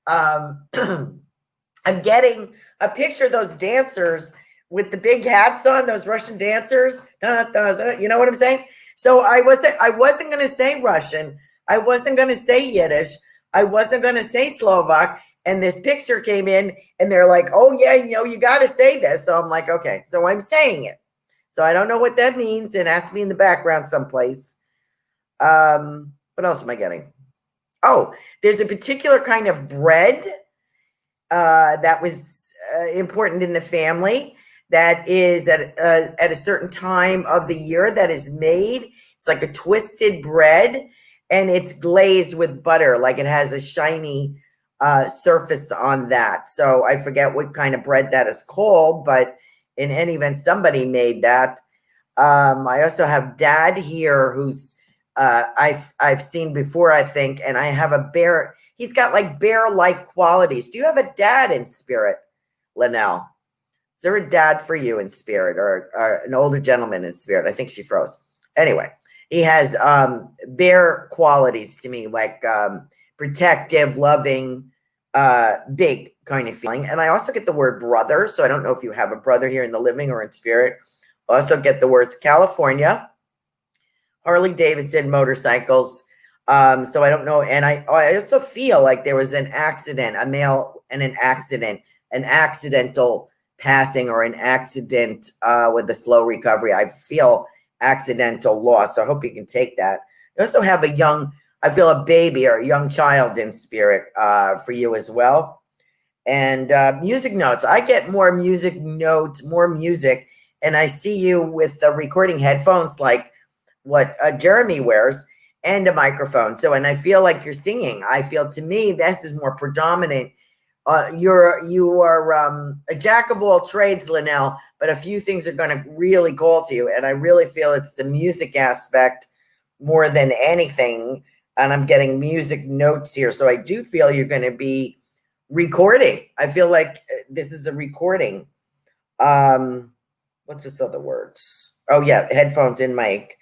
I'm getting a picture of those dancers with the big hats on, those Russian dancers. You know what I'm saying? So I wasn't going to say Russian. I wasn't going to say Yiddish. I wasn't going to say Slovak. And this picture came in and they're like, oh yeah, you got to say this. So I'm like, okay, so I'm saying it. So I don't know what that means. It has to be in the background someplace. What else am I getting? Oh, there's a particular kind of bread that was important in the family that is at a certain time of the year that is made. It's like a twisted bread and it's glazed with butter, like it has a shiny surface on that. So I forget what kind of bread that is called, but in any event, somebody made that. I also have Dad here who's I've seen before, I think, and I have a bear. He's got like bear-like qualities. Do you have a dad in spirit, Linnell? Is there a dad for you in spirit, or an older gentleman in spirit? I think she froze. Anyway, he has bear qualities to me, like protective, loving, big kind of feeling. And I also get the word brother. So I don't know if you have a brother here in the living or in spirit. Also get the words California, Harley Davidson motorcycles. So I don't know. And I also feel like there was an accident, a male and an accidental passing, or an accident with a slow recovery. I feel accidental loss. So I hope you can take that. I also have I feel a baby or a young child in spirit for you as well. And music notes. I get more music notes, more music. And I see you with the recording headphones like what Jeremy wears, and a microphone. So, and I feel like you're singing. I feel, to me, this is more predominant. You are a jack of all trades, Linnell, but a few things are going to really call to you. And I really feel it's the music aspect more than anything. And I'm getting music notes here. So I do feel you're going to be recording. I feel like this is a recording. What's this other words? Oh yeah, headphones in mic.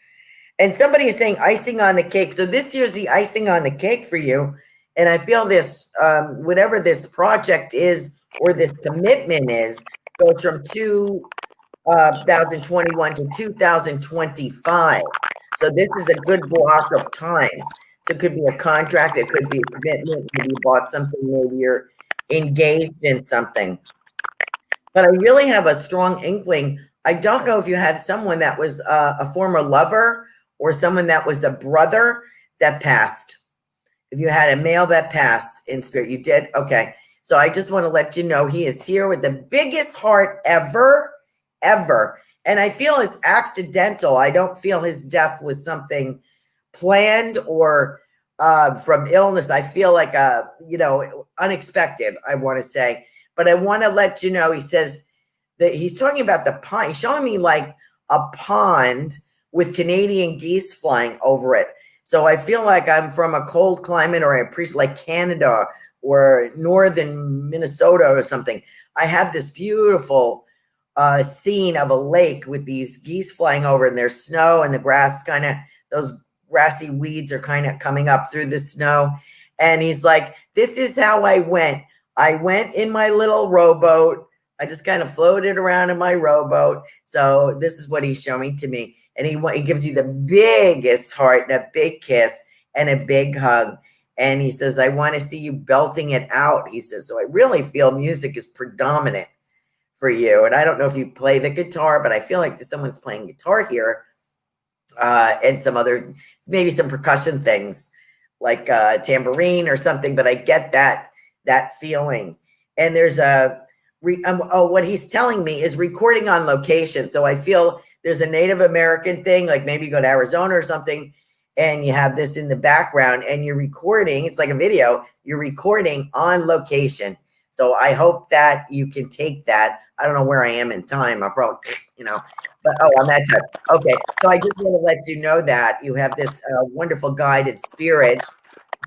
And somebody is saying icing on the cake. So this year's the icing on the cake for you. And I feel this, whatever this project is, or this commitment is, goes from 2021 to 2025. So this is a good block of time. So it could be a contract, it could be a commitment, maybe you bought something, maybe you're engaged in something. But I really have a strong inkling. I don't know if you had someone that was a former lover, or someone that was a brother that passed. If you had a male that passed in spirit, you did? Okay. So I just want to let you know he is here with the biggest heart ever. And I feel it's accidental. I don't feel his death was something planned or from illness. I feel like, unexpected, I want to say. But I want to let you know, he says that he's talking about the pond. He's showing me like a pond with Canadian geese flying over it. So I feel like I'm from a cold climate, or a place like Canada or northern Minnesota or something. I have this beautiful scene of a lake with these geese flying over, and there's snow, and the grass those grassy weeds are kind of coming up through the snow. And he's like, this is how I went. I went in my little rowboat. I just kind of floated around in my rowboat. So this is what he's showing to me. And he gives you the biggest heart and a big kiss and a big hug. And he says, I want to see you belting it out. He says, so I really feel music is predominant for you. And I don't know if you play the guitar, but I feel like someone's playing guitar here, and some other, maybe some percussion things like tambourine or something, but I get that feeling. And there's what he's telling me is recording on location. So I feel there's a Native American thing, like maybe you go to Arizona or something, and you have this in the background and you're recording. It's like a video. You're recording on location. So I hope that you can take that. I don't know where I am in time. I'll probably, but I'm at time. Okay. So I just want to let you know that you have this wonderful guided spirit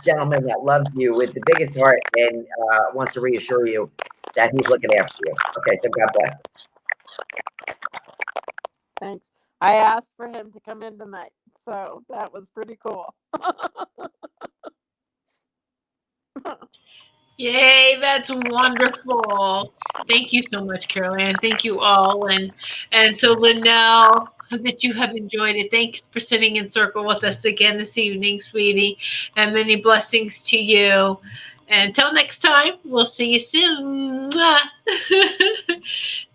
gentleman that loves you with the biggest heart and wants to reassure you that he's looking after you. Okay. So God bless.
Thanks. I asked for him to come in tonight, so that was pretty cool.
Yay, that's wonderful. Thank you so much, Carolan. Thank you all. And so Linnell, that you have enjoyed it. Thanks for sitting in circle with us again this evening, sweetie. And many blessings to you. And until next time, we'll see you soon.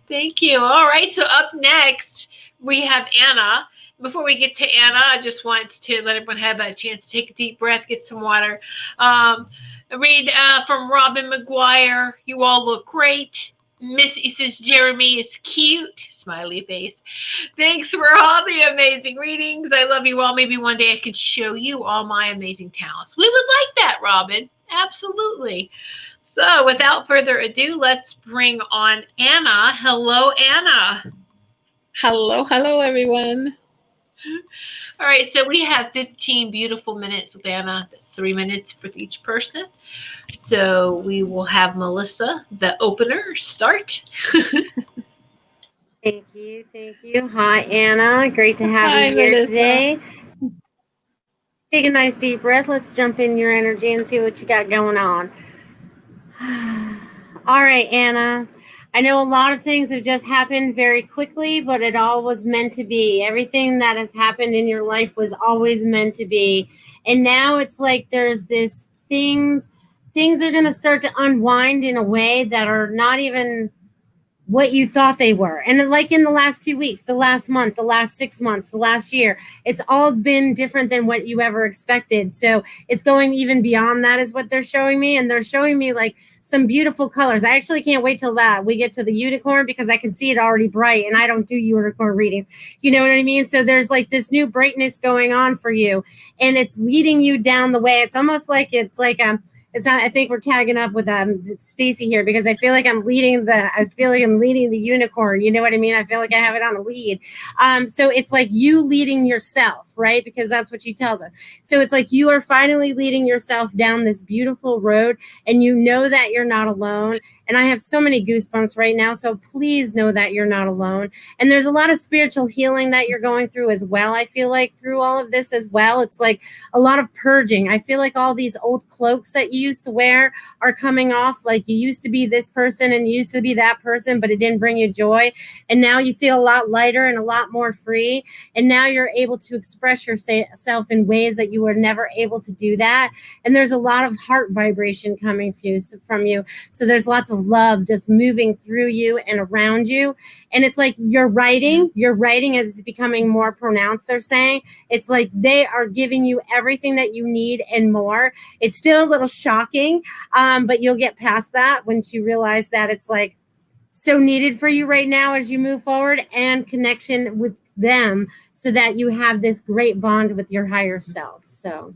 Thank you. All right, so up next, we have Anna. Before we get to Anna, I just want to let everyone have a chance to take a deep breath, get some water. Read from Robin McGuire. You all look great. Missy says Jeremy is cute. Smiley face. Thanks for all the amazing readings. I love you all. Maybe one day I could show you all my amazing talents. We would like that, Robin. Absolutely. So without further ado, let's bring on Anna. Hello, Anna.
Hello, everyone.
All right, so we have 15 beautiful minutes with Anna. That's 3 minutes for each person. So we will have Melissa, the opener, start.
Thank you. Hi, Anna. Great to have
Hi,
you here
Melissa.
today. Take a nice deep breath. Let's jump in your energy and see what you got going on. All right, Anna. I know a lot of things have just happened very quickly, but it all was meant to be. Everything that has happened in your life was always meant to be. And now it's like there's this things are going to start to unwind in a way that are not even what you thought they were. And like in the last 2 weeks, the last month, the last 6 months, the last year, it's all been different than what you ever expected. So it's going even beyond that is what they're showing me. And they're showing me like some beautiful colors. I actually can't wait till we get to the unicorn because I can see it already bright and I don't do unicorn readings. You know what I mean? So there's like this new brightness going on for you and it's leading you down the way. It's almost like I think we're tagging up with Stacey here because I feel like I'm leading the unicorn. You know what I mean? I feel like I have it on a lead. So it's like you leading yourself, right? Because that's what she tells us. So it's like you are finally leading yourself down this beautiful road and you know that you're not alone. And I have so many goosebumps right now. So please know that you're not alone. And there's a lot of spiritual healing that you're going through as well. I feel like through all of this as well, it's like a lot of purging. I feel like all these old cloaks that you used to wear are coming off. Like you used to be this person and you used to be that person, but it didn't bring you joy. And now you feel a lot lighter and a lot more free. And now you're able to express yourself in ways that you were never able to do that. And there's a lot of heart vibration coming from you. So there's lots of love just moving through you and around you. And it's like your writing is becoming more pronounced, they're saying. It's like they are giving you everything that you need and more. It's still a little shocking, but you'll get past that once you realize that it's like so needed for you right now as you move forward and connection with them so that you have this great bond with your higher self. So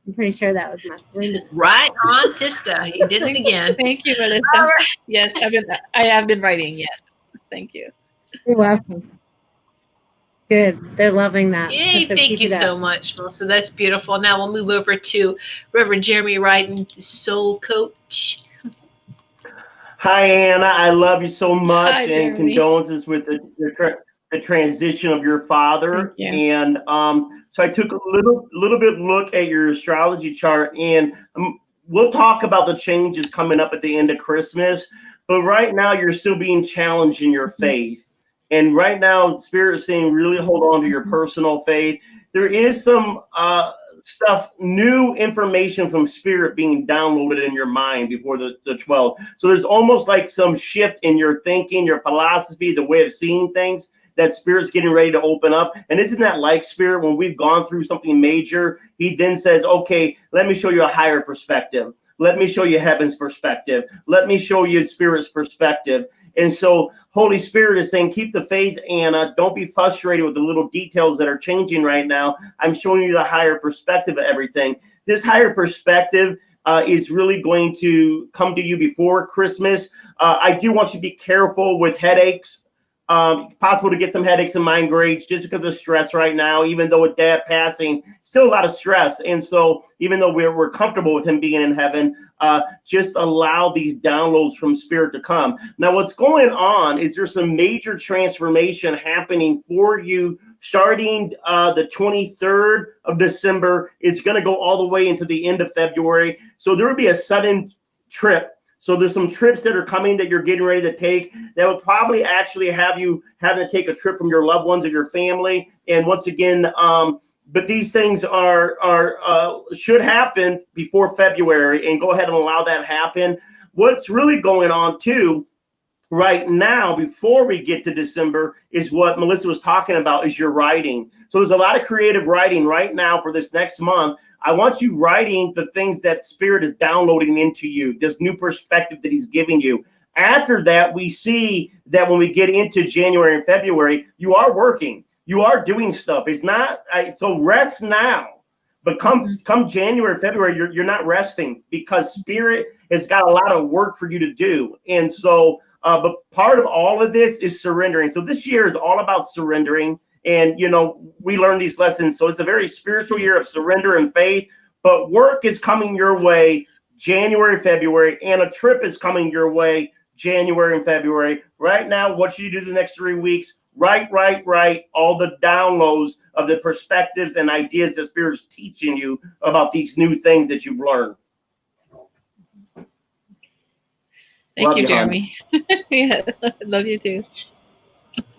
I'm pretty sure that was my friend.
Right on, sister. You did it again.
Thank you, Melissa.
All right.
Yes, I have been writing. Yes, thank you.
You're welcome. Good. They're loving that.
Yay,
So
thank
keep
you
it up.
so much, Melissa. That's beautiful. Now we'll move over to Reverend Jeremy Riden, the soul coach.
Hi, Anna. I love you so much,
Hi,
and
Jeremy.
condolences with the transition of your father.
Thank you.
And so I took a little bit look at your astrology chart, and we'll talk about the changes coming up at the end of Christmas. But right now, you're still being challenged in your faith. And right now, Spirit is saying really hold on to your personal faith. There is some stuff, new information from spirit being downloaded in your mind before the 12th. So there's almost like some shift in your thinking, your philosophy, the way of seeing things, that spirit's getting ready to open up. And isn't that like spirit? When we've gone through something major, he then says, okay, let me show you a higher perspective. Let me show you heaven's perspective. Let me show you spirit's perspective. And so Holy Spirit is saying, keep the faith, Anna. Don't be frustrated with the little details that are changing right now. I'm showing you the higher perspective of everything. This higher perspective is really going to come to you before Christmas. I do want you to be careful with headaches. Possible to get some headaches and migraines just because of stress right now, even though with Dad passing, still a lot of stress. And so even though we're comfortable with him being in heaven, just allow these downloads from spirit to come. Now, what's going on is there's some major transformation happening for you starting the 23rd of December. It's going to go all the way into the end of February. So there will be a sudden trip. So there's some trips that are coming that you're getting ready to take that will probably actually have you having to take a trip from your loved ones or your family. And once again, but these things should happen before February, and go ahead and allow that happen. What's really going on too right now, before we get to December, is what Melissa was talking about, is your writing. So there's a lot of creative writing right now for this next month. I want you writing the things that spirit is downloading into you, this new perspective that he's giving you. After that, we see that when we get into January and February, you are working, you are doing stuff. It's not, so rest now. But come January, February, you're not resting, because spirit has got a lot of work for you to do. And so, but part of all of this is surrendering. So this year is all about surrendering. And, you know, we learn these lessons. So it's a very spiritual year of surrender and faith. But work is coming your way January, February, and a trip is coming your way January and February. Right now, what should you do the next 3 weeks? Write all the downloads of the perspectives and ideas that Spirit is teaching you about these new things that you've learned.
Thank you, Jeremy. Yeah, love you too.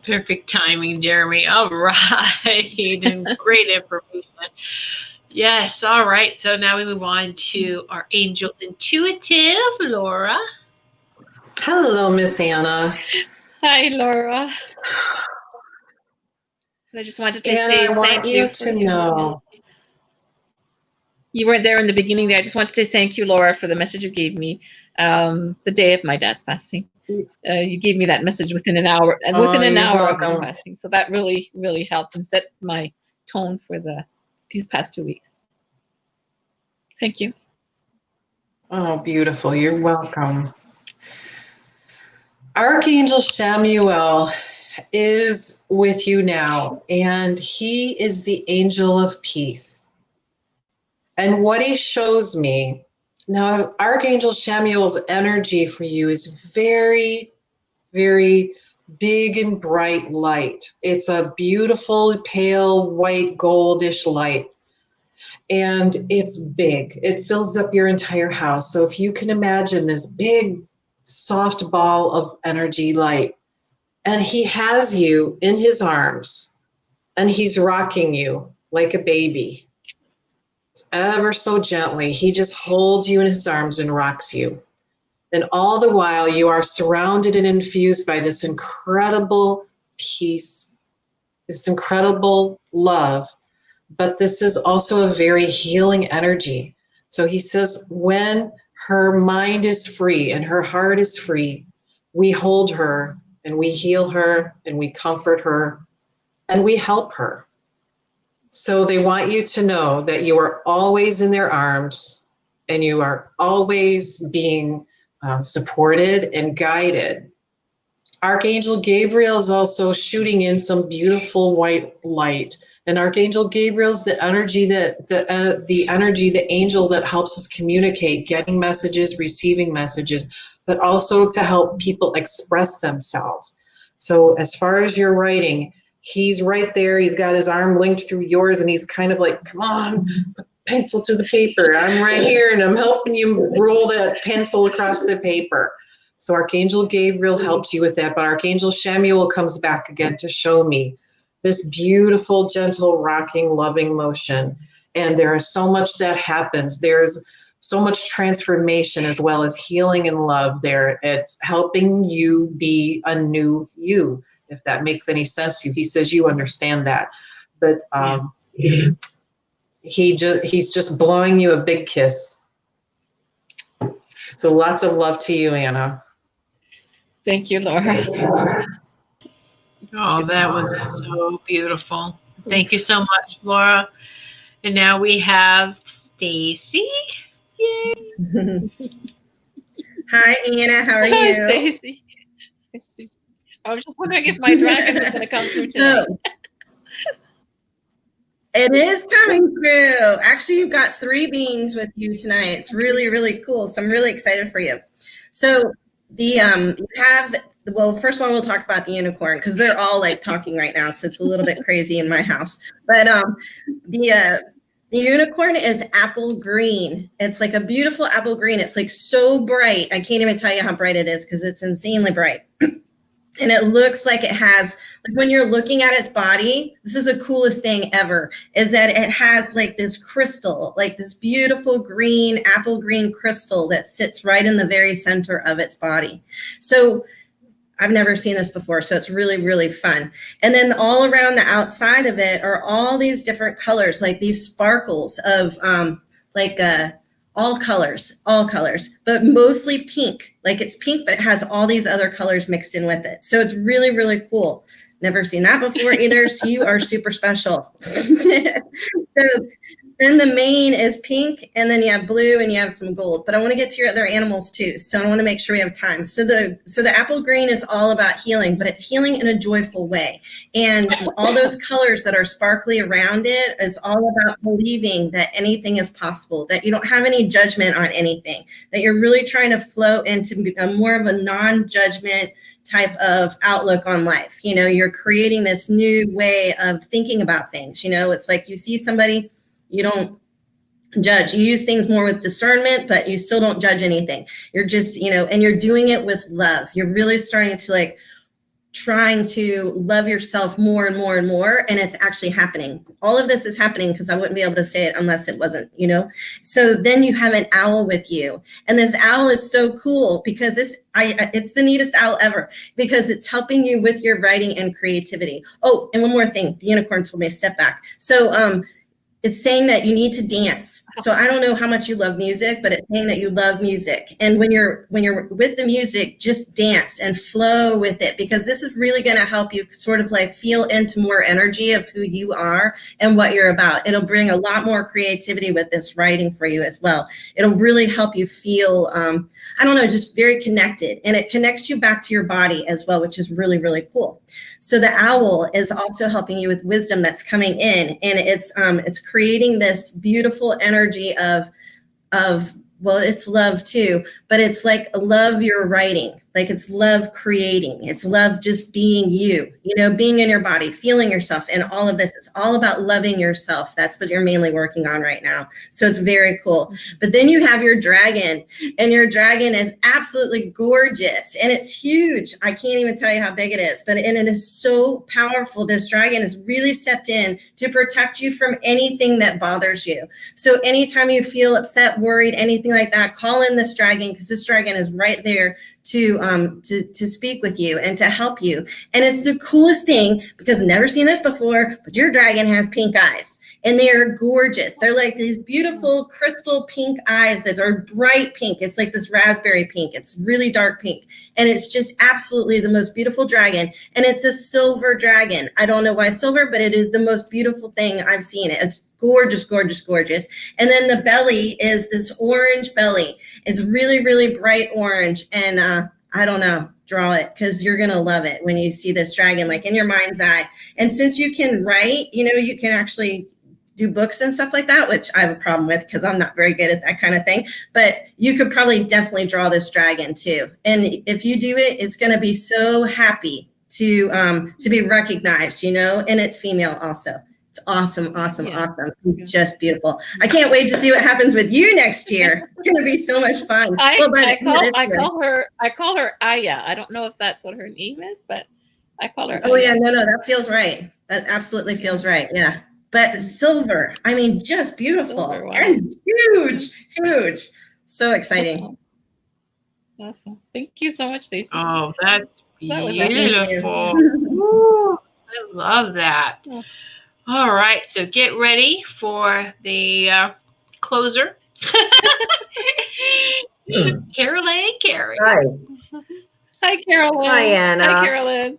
Perfect timing, Jeremy. All right. And great information. Yes. All right. So now we move on to our angel intuitive, Laura.
Hello, Miss Anna.
Hi, Laura. I just wanted to say
And I want
thank
you to know.
You weren't there in the beginning there. I just wanted to say thank you, Laura, for the message you gave me the day of my dad's passing. You gave me that message within an hour, and within an hour of his passing. So that really, really helped and set my tone for these past 2 weeks. Thank you.
Oh, beautiful. You're welcome. Archangel Samuel is with you now, and he is the angel of peace. And what he shows me, now Archangel Samuel's energy for you is very, very big and bright light. It's a beautiful, pale, white, goldish light. And it's big. It fills up your entire house. So if you can imagine this big, soft ball of energy light, and he has you in his arms, and he's rocking you like a baby. Ever so gently, he just holds you in his arms and rocks you. And all the while, you are surrounded and infused by this incredible peace, this incredible love. But this is also a very healing energy. So he says, when her mind is free and her heart is free, we hold her and we heal her and we comfort her and we help her. So they want you to know that you are always in their arms and you are always being supported and guided. Archangel Gabriel is also shooting in some beautiful white light. And Archangel Gabriel is the energy the angel that helps us communicate, getting messages, receiving messages, but also to help people express themselves. So as far as your writing, he's right there. He's got his arm linked through yours, and he's kind of like, come on, put pencil to the paper. I'm right here, and I'm helping you roll that pencil across the paper. So Archangel Gabriel helps you with that, but Archangel Samuel comes back again to show me this beautiful, gentle, rocking, loving motion. And there is so much that happens. There's so much transformation as well as healing and love there. It's helping you be a new you, if that makes any sense to you. He says you understand that. But he's just blowing you a big kiss. So lots of love to you, Anna.
Thank you, Laura.
Oh, that was so beautiful. Thank you so much, Laura. And now we have Stacey. Yay.
Hi, Anna. How are
Hi,
you?
Stacey. I was just wondering if my dragon was going to come through tonight.
It is coming through. Actually, you've got 3 beings with you tonight. It's really, really cool. So I'm really excited for you. So the well, first of all, we'll talk about the unicorn because they're all like talking right now. So it's a little bit crazy in my house. But the unicorn is apple green. It's like a beautiful apple green. It's like so bright. I can't even tell you how bright it is because it's insanely bright. And it looks like it has, like when you're looking at its body, this is the coolest thing ever, is that it has like this crystal, like this beautiful green, apple green crystal that sits right in the very center of its body. So I've never seen this before, so it's really, really fun. And then all around the outside of it are all these different colors, like these sparkles of all colors, but mostly pink. Like it's pink, but it has all these other colors mixed in with it. So it's really, really cool. Never seen that before either. So you are super special. So then the mane is pink, and then you have blue and you have some gold. But I want to get to your other animals too. So I want to make sure we have time. So the apple green is all about healing, but it's healing in a joyful way. And all those colors that are sparkly around it is all about believing that anything is possible, that you don't have any judgment on anything, that you're really trying to flow into a more of a non-judgment type of outlook on life. You know, you're creating this new way of thinking about things. You know, it's like you see somebody, you don't judge. You use things more with discernment, but you still don't judge anything. You're just, you know, and you're doing it with love. You're really starting to like trying to love yourself more and more and more. And it's actually happening. All of this is happening because I wouldn't be able to say it unless it wasn't, you know? So then you have an owl with you. And this owl is so cool because it's the neatest owl ever because it's helping you with your writing and creativity. Oh, and one more thing, the unicorn told me to step back. So, it's saying that you need to dance. So I don't know how much you love music, but it's saying that you love music. And when you're with the music, just dance and flow with it, because this is really going to help you sort of like feel into more energy of who you are and what you're about. It'll bring a lot more creativity with this writing for you as well. It'll really help you feel, I don't know, just very connected. And it connects you back to your body as well, which is really, really cool. So the owl is also helping you with wisdom that's coming in. And it's creating this beautiful energy of well, it's love too, but it's like love your writing, like it's love creating, it's love just being you know, being in your body, feeling yourself, and all of this. It's all about loving yourself. That's what you're mainly working on right now. So it's very cool. But then you have your dragon, and your dragon is absolutely gorgeous, and it's huge. I can't even tell you how big it is, and it is so powerful. This dragon is really stepped in to protect you from anything that bothers you. So anytime you feel upset, worried, anything like that, call in this dragon, because this dragon is right there to speak with you and to help you. And it's the coolest thing because I've never seen this before, but your dragon has pink eyes and they are gorgeous. They're like these beautiful crystal pink eyes that are bright pink. It's like this raspberry pink. It's really dark pink. And it's just absolutely the most beautiful dragon. And it's a silver dragon. I don't know why silver, but it is the most beautiful thing I've seen. It's gorgeous, gorgeous, gorgeous. And then the belly is this orange belly. It's really, really bright orange. And I don't know, draw it, because you're going to love it when you see this dragon, like in your mind's eye. And since you can write, you know, you can actually do books and stuff like that, which I have a problem with because I'm not very good at that kind of thing. But you could probably definitely draw this dragon too. And if you do it, it's going to be so happy to be recognized, you know, and it's female also. It's awesome, awesome,
Yeah.
awesome. Just beautiful. I can't wait to see what happens with you next year. It's going to be so much fun.
I call her Aya. I don't know if that's what her name is, but I call her.
Oh
Aya.
yeah, no, that feels right. That absolutely feels right. Yeah. but silver. I mean, just beautiful
Silver, wow.
and huge, huge. So exciting.
Awesome. Thank you so much, Stacey.
Oh, that's
That was
beautiful. Woo, I love that.
Yeah.
All right, so get ready for the closer. Carolan Carey.
Hi.
Hi, Carolan.
Hi, Anna.
Hi, Carolan.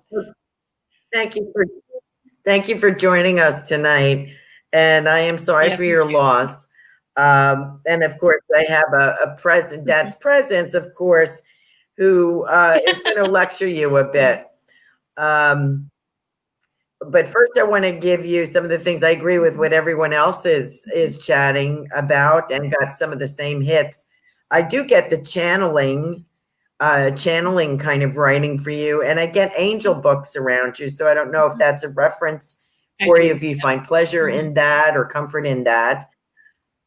Thank you for joining us tonight. And I am sorry for your loss. And of course, I have a present, Dad's presence, of course, who is going to lecture you a bit. But first, I want to give you some of the things. I agree with what everyone else is chatting about, and got some of the same hits. I do get the channeling kind of writing for you, and I get angel books around you. So I don't know if that's a reference for you, if you find pleasure in that or comfort in that.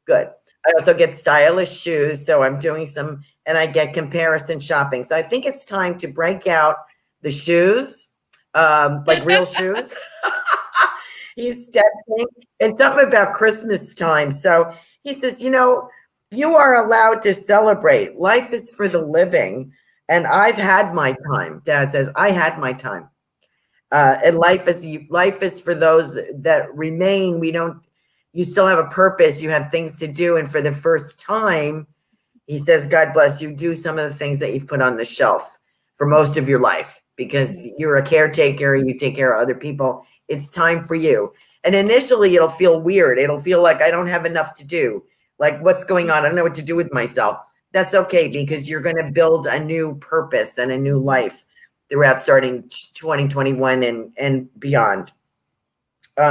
Good. I also get stylish shoes, so I'm doing some, and I get comparison shopping. So I think it's time to break out the shoes, like real shoes. He's stepping, and something about Christmas time. So he says, you are allowed to celebrate. Life is for the living. And I've had my time. Dad says, I had my time. And life is for those that remain. You still have a purpose. You have things to do. And for the first time, he says, God bless you. Do some of the things that you've put on the shelf for most of your life, because you're a caretaker. You take care of other people. It's time for you. And initially it'll feel weird. It'll feel like I don't have enough to do. Like, what's going on? I don't know what to do with myself. That's okay, because you're going to build a new purpose and a new life throughout starting 2021 and beyond.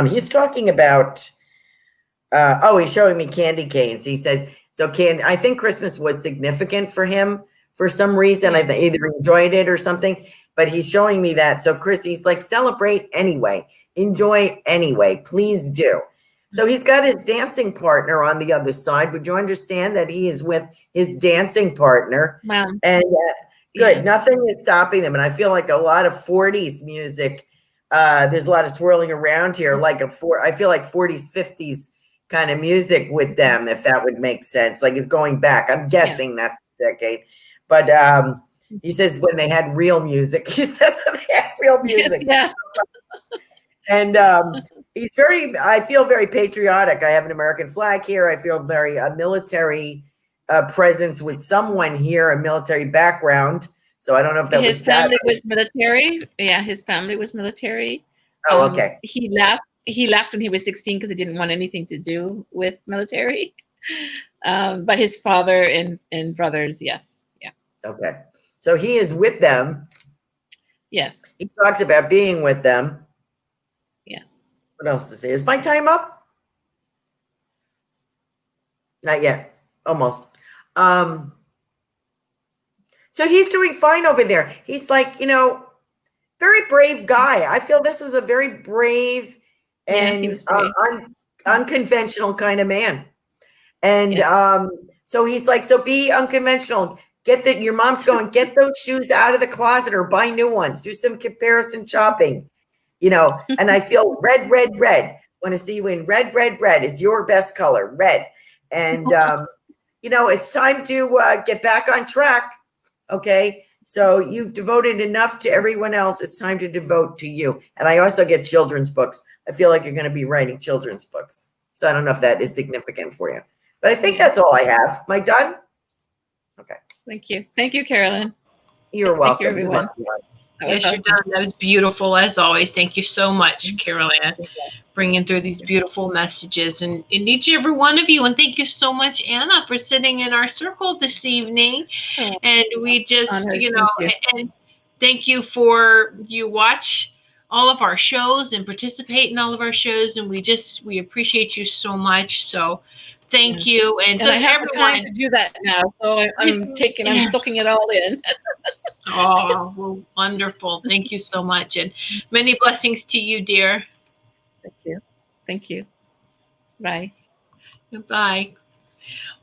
He's talking about, he's showing me candy canes. He said, I think Christmas was significant for him for some reason. I either enjoyed it or something, but he's showing me that. So Chris, he's like, celebrate anyway, enjoy anyway, please do. So he's got his dancing partner on the other side. Would you understand that he is with his dancing partner?
Wow.
And good, nothing is stopping them. And I feel like a lot of 40s music, there's a lot of swirling around here, I feel like 40s, 50s kind of music with them, if that would make sense. Like it's going back. I'm guessing that's the decade. But he says when they had real music, he says when they had real music.
Yeah.
And I feel very patriotic. I have an American flag here. I feel very military presence with someone here, a military background. So I don't know if that
his family was military. Yeah, his family was military.
Oh, okay.
He left when he was 16 because he didn't want anything to do with military. But his father and brothers, yes. Yeah.
Okay. So he is with them.
Yes.
He talks about being with them.
Yeah.
What else to say? Is my time up? Not yet. Almost. So he's doing fine over there. He's like, very brave guy. I feel this was a very brave and
he was brave.
Unconventional kind of man. And so he's like, so be unconventional. Your mom's going, get those shoes out of the closet or buy new ones. Do some comparison shopping. And I feel red. Want to see you in red. Red is your best color, red. And, it's time to get back on track. Okay. So you've devoted enough to everyone else. It's time to devote to you. And I also get children's books. I feel like you're going to be writing children's books. So I don't know if that is significant for you, but I think that's all I have. Am I done? Okay.
Thank you. Thank you, Carolan.
You're welcome.
Thank you, everyone.
Yes, you're done. That was beautiful as always. Thank you so much, Carolan, bringing through these beautiful messages and each and every one of you. And thank you so much, Anna, for sitting in our circle this evening. And we just, and thank you for you watch all of our shows and participate in all of our shows. And we appreciate you so much. So thank you. And so
I have time to do that now. So I'm soaking it all in.
Oh, well, wonderful. Thank you so much. And many blessings to you, dear.
Thank you. Thank you. Bye.
Goodbye.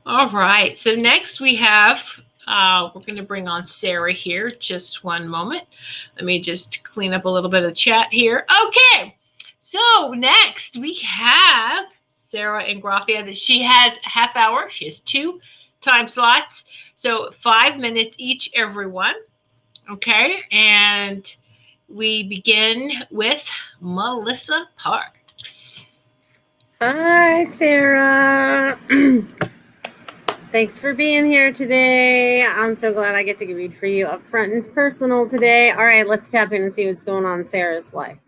All right. So next we have, we're going to bring on Sarah here. Just one moment. Let me just clean up a little bit of chat here. Okay. So next we have Sarah and Grafia. She has a half hour. She has 2 time slots. So 5 minutes each, everyone. Okay. And we begin with Melissa Parks.
Hi, Sarah. Thanks for being here today. I'm so glad I get to read for you up front and personal today. All right, let's tap in and see what's going on in Sarah's life.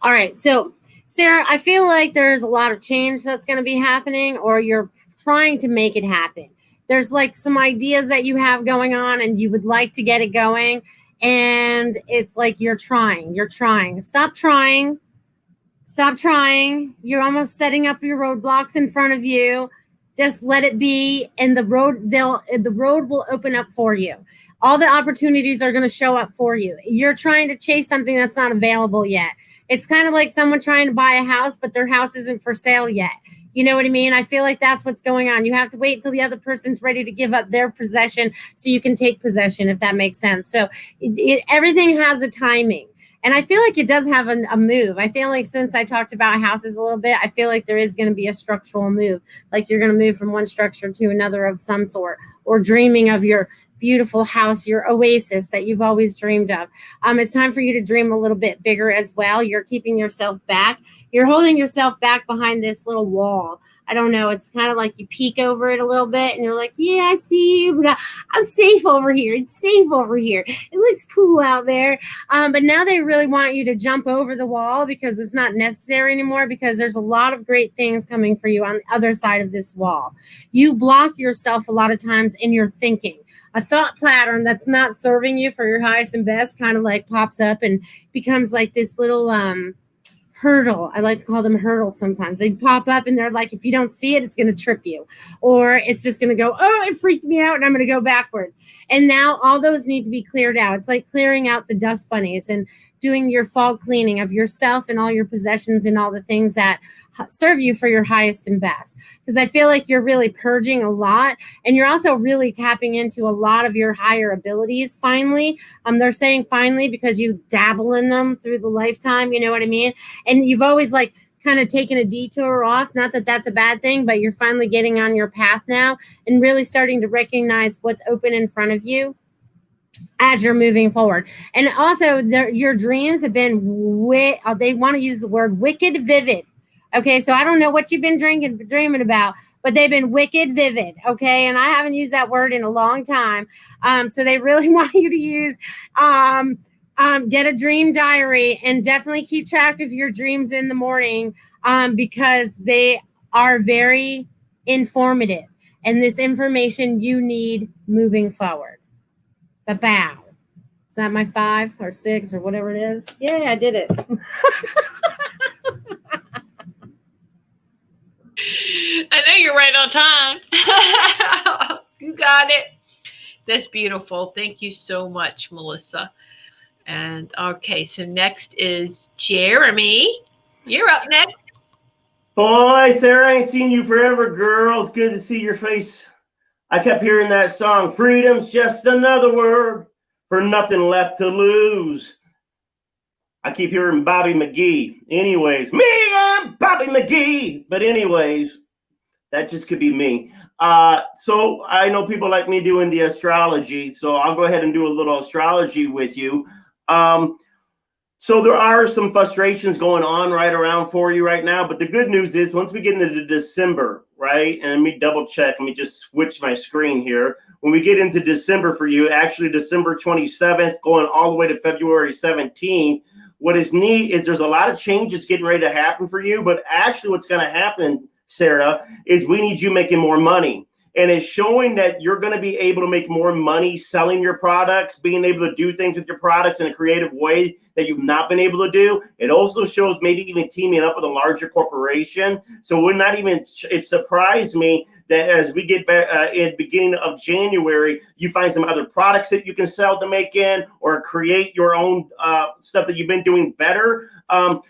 All right, so Sarah, I feel like there's a lot of change that's going to be happening, or you're trying to make it happen. There's like some ideas that you have going on and you would like to get it going. And it's like you're trying. Stop trying. You're almost setting up your roadblocks in front of you. Just let it be, and the road will open up for you. All the opportunities are going to show up for you. You're trying to chase something that's not available yet. It's kind of like someone trying to buy a house, but their house isn't for sale yet. You know what I mean? I feel like that's what's going on. You have to wait until the other person's ready to give up their possession so you can take possession, if that makes sense. So everything has a timing. And I feel like it does have a move. I feel like since I talked about houses a little bit, I feel like there is going to be a structural move. Like you're going to move from one structure to another of some sort, or dreaming of your beautiful house, your oasis that you've always dreamed of. It's time for you to dream a little bit bigger as well. You're keeping yourself back. You're holding yourself back behind this little wall. I don't know. It's kind of like you peek over it a little bit and you're like, yeah, I see you, but I'm safe over here. It's safe over here. It looks cool out there. But now they really want you to jump over the wall because it's not necessary anymore, because there's a lot of great things coming for you on the other side of this wall. You block yourself a lot of times in your thinking. A thought pattern that's not serving you for your highest and best kind of like pops up and becomes like this little hurdle. I like to call them hurdles sometimes. They pop up and they're like, if you don't see it, it's going to trip you. Or it's just going to go, oh, it freaked me out and I'm going to go backwards. And now all those need to be cleared out. It's like clearing out the dust bunnies and doing your fall cleaning of yourself and all your possessions and all the things that serve you for your highest and best. Because I feel like you're really purging a lot, and you're also really tapping into a lot of your higher abilities finally. They're saying finally because you dabble in them through the lifetime, you know what I mean? And you've always like kind of taken a detour off. Not that that's a bad thing, but you're finally getting on your path now and really starting to recognize what's open in front of you as you're moving forward. And also your dreams have been, they want to use the word wicked vivid. Okay, so I don't know what you've been dreaming about, but they've been wicked vivid, okay? And I haven't used that word in a long time. So they really want you to use, get a dream diary and definitely keep track of your dreams in the morning, because they are very informative. And this information you need moving forward. Ba-bow. Is that my 5 or 6 or whatever it is? Yeah, I did it.
I know you're right on time. You got it. That's beautiful. Thank you so much, Melissa. And okay, so next is Jeremy. You're up next.
Boy, Sarah, I ain't seen you forever, girl. It's good to see your face. I kept hearing that song, freedom's just another word for nothing left to lose. I keep hearing Bobby McGee. Anyways, me, I'm Bobby McGee. But anyways, that just could be me. So I know people like me doing the astrology, so I'll go ahead and do a little astrology with you. So there are some frustrations going on right around for you right now, but the good news is once we get into December, right, and let me double check, let me just switch my screen here. When we get into December for you, actually December 27th, going all the way to February 17th, what is neat is there's a lot of changes getting ready to happen for you, but actually what's going to happen, Sarah, is we need you making more money. And it's showing that you're going to be able to make more money selling your products, being able to do things with your products in a creative way that you've not been able to do. It also shows maybe even teaming up with a larger corporation. So we're not even, it surprised me that as we get back in the beginning of January, you find some other products that you can sell to make in or create your own stuff that you've been doing better.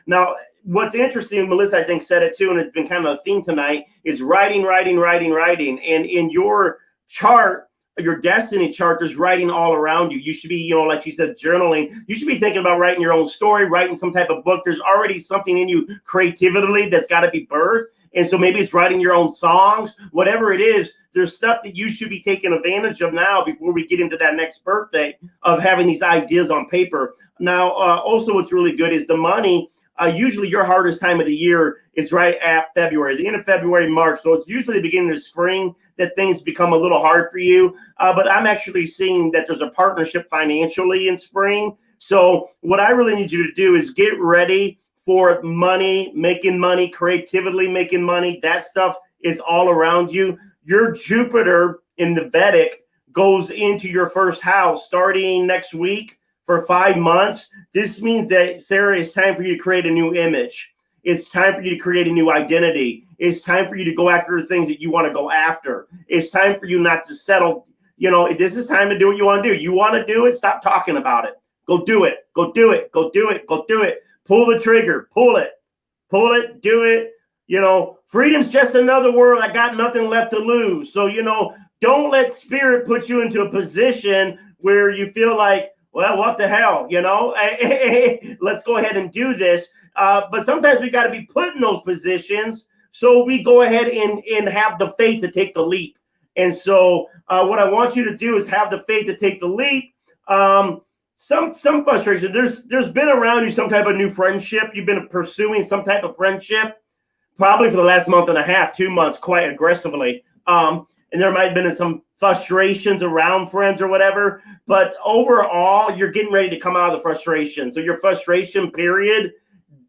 Now, what's interesting, Melissa, I think, said it too, and it's been kind of a theme tonight, is writing. And in your chart, your destiny chart, there's writing all around you. You should be, like she said, journaling. You should be thinking about writing your own story, writing some type of book. There's already something in you creatively that's got to be birthed. And so maybe it's writing your own songs, whatever it is. There's stuff that you should be taking advantage of now before we get into that next birthday of having these ideas on paper. Now, also what's really good is the money. Usually your hardest time of the year is right at February, the end of February, March. So it's usually the beginning of spring that things become a little hard for you. But I'm actually seeing that there's a partnership financially in spring. So what I really need you to do is get ready for money, making money, creatively making money. That stuff is all around you. Your Jupiter in the Vedic goes into your first house starting next week for 5 months. This means that, Sarah, it's time for you to create a new image. It's time for you to create a new identity. It's time for you to go after the things that you want to go after. It's time for you not to settle. This is time to do what you want to do. You want to do it, stop talking about it. Go do it. Go do it. Go do it. Go do it. Pull the trigger. Pull it. Pull it. Do it. Freedom's just another word. I got nothing left to lose. So, don't let spirit put you into a position where you feel like, well, what the hell, let's go ahead and do this. But sometimes we got to be put in those positions. So we go ahead and have the faith to take the leap. And so what I want you to do is have the faith to take the leap. Some frustration. There's been around you some type of new friendship. You've been pursuing some type of friendship, probably for the last month and a half, 2 months, quite aggressively. And there might have been some frustrations around friends or whatever. But overall, you're getting ready to come out of the frustration. So your frustration period,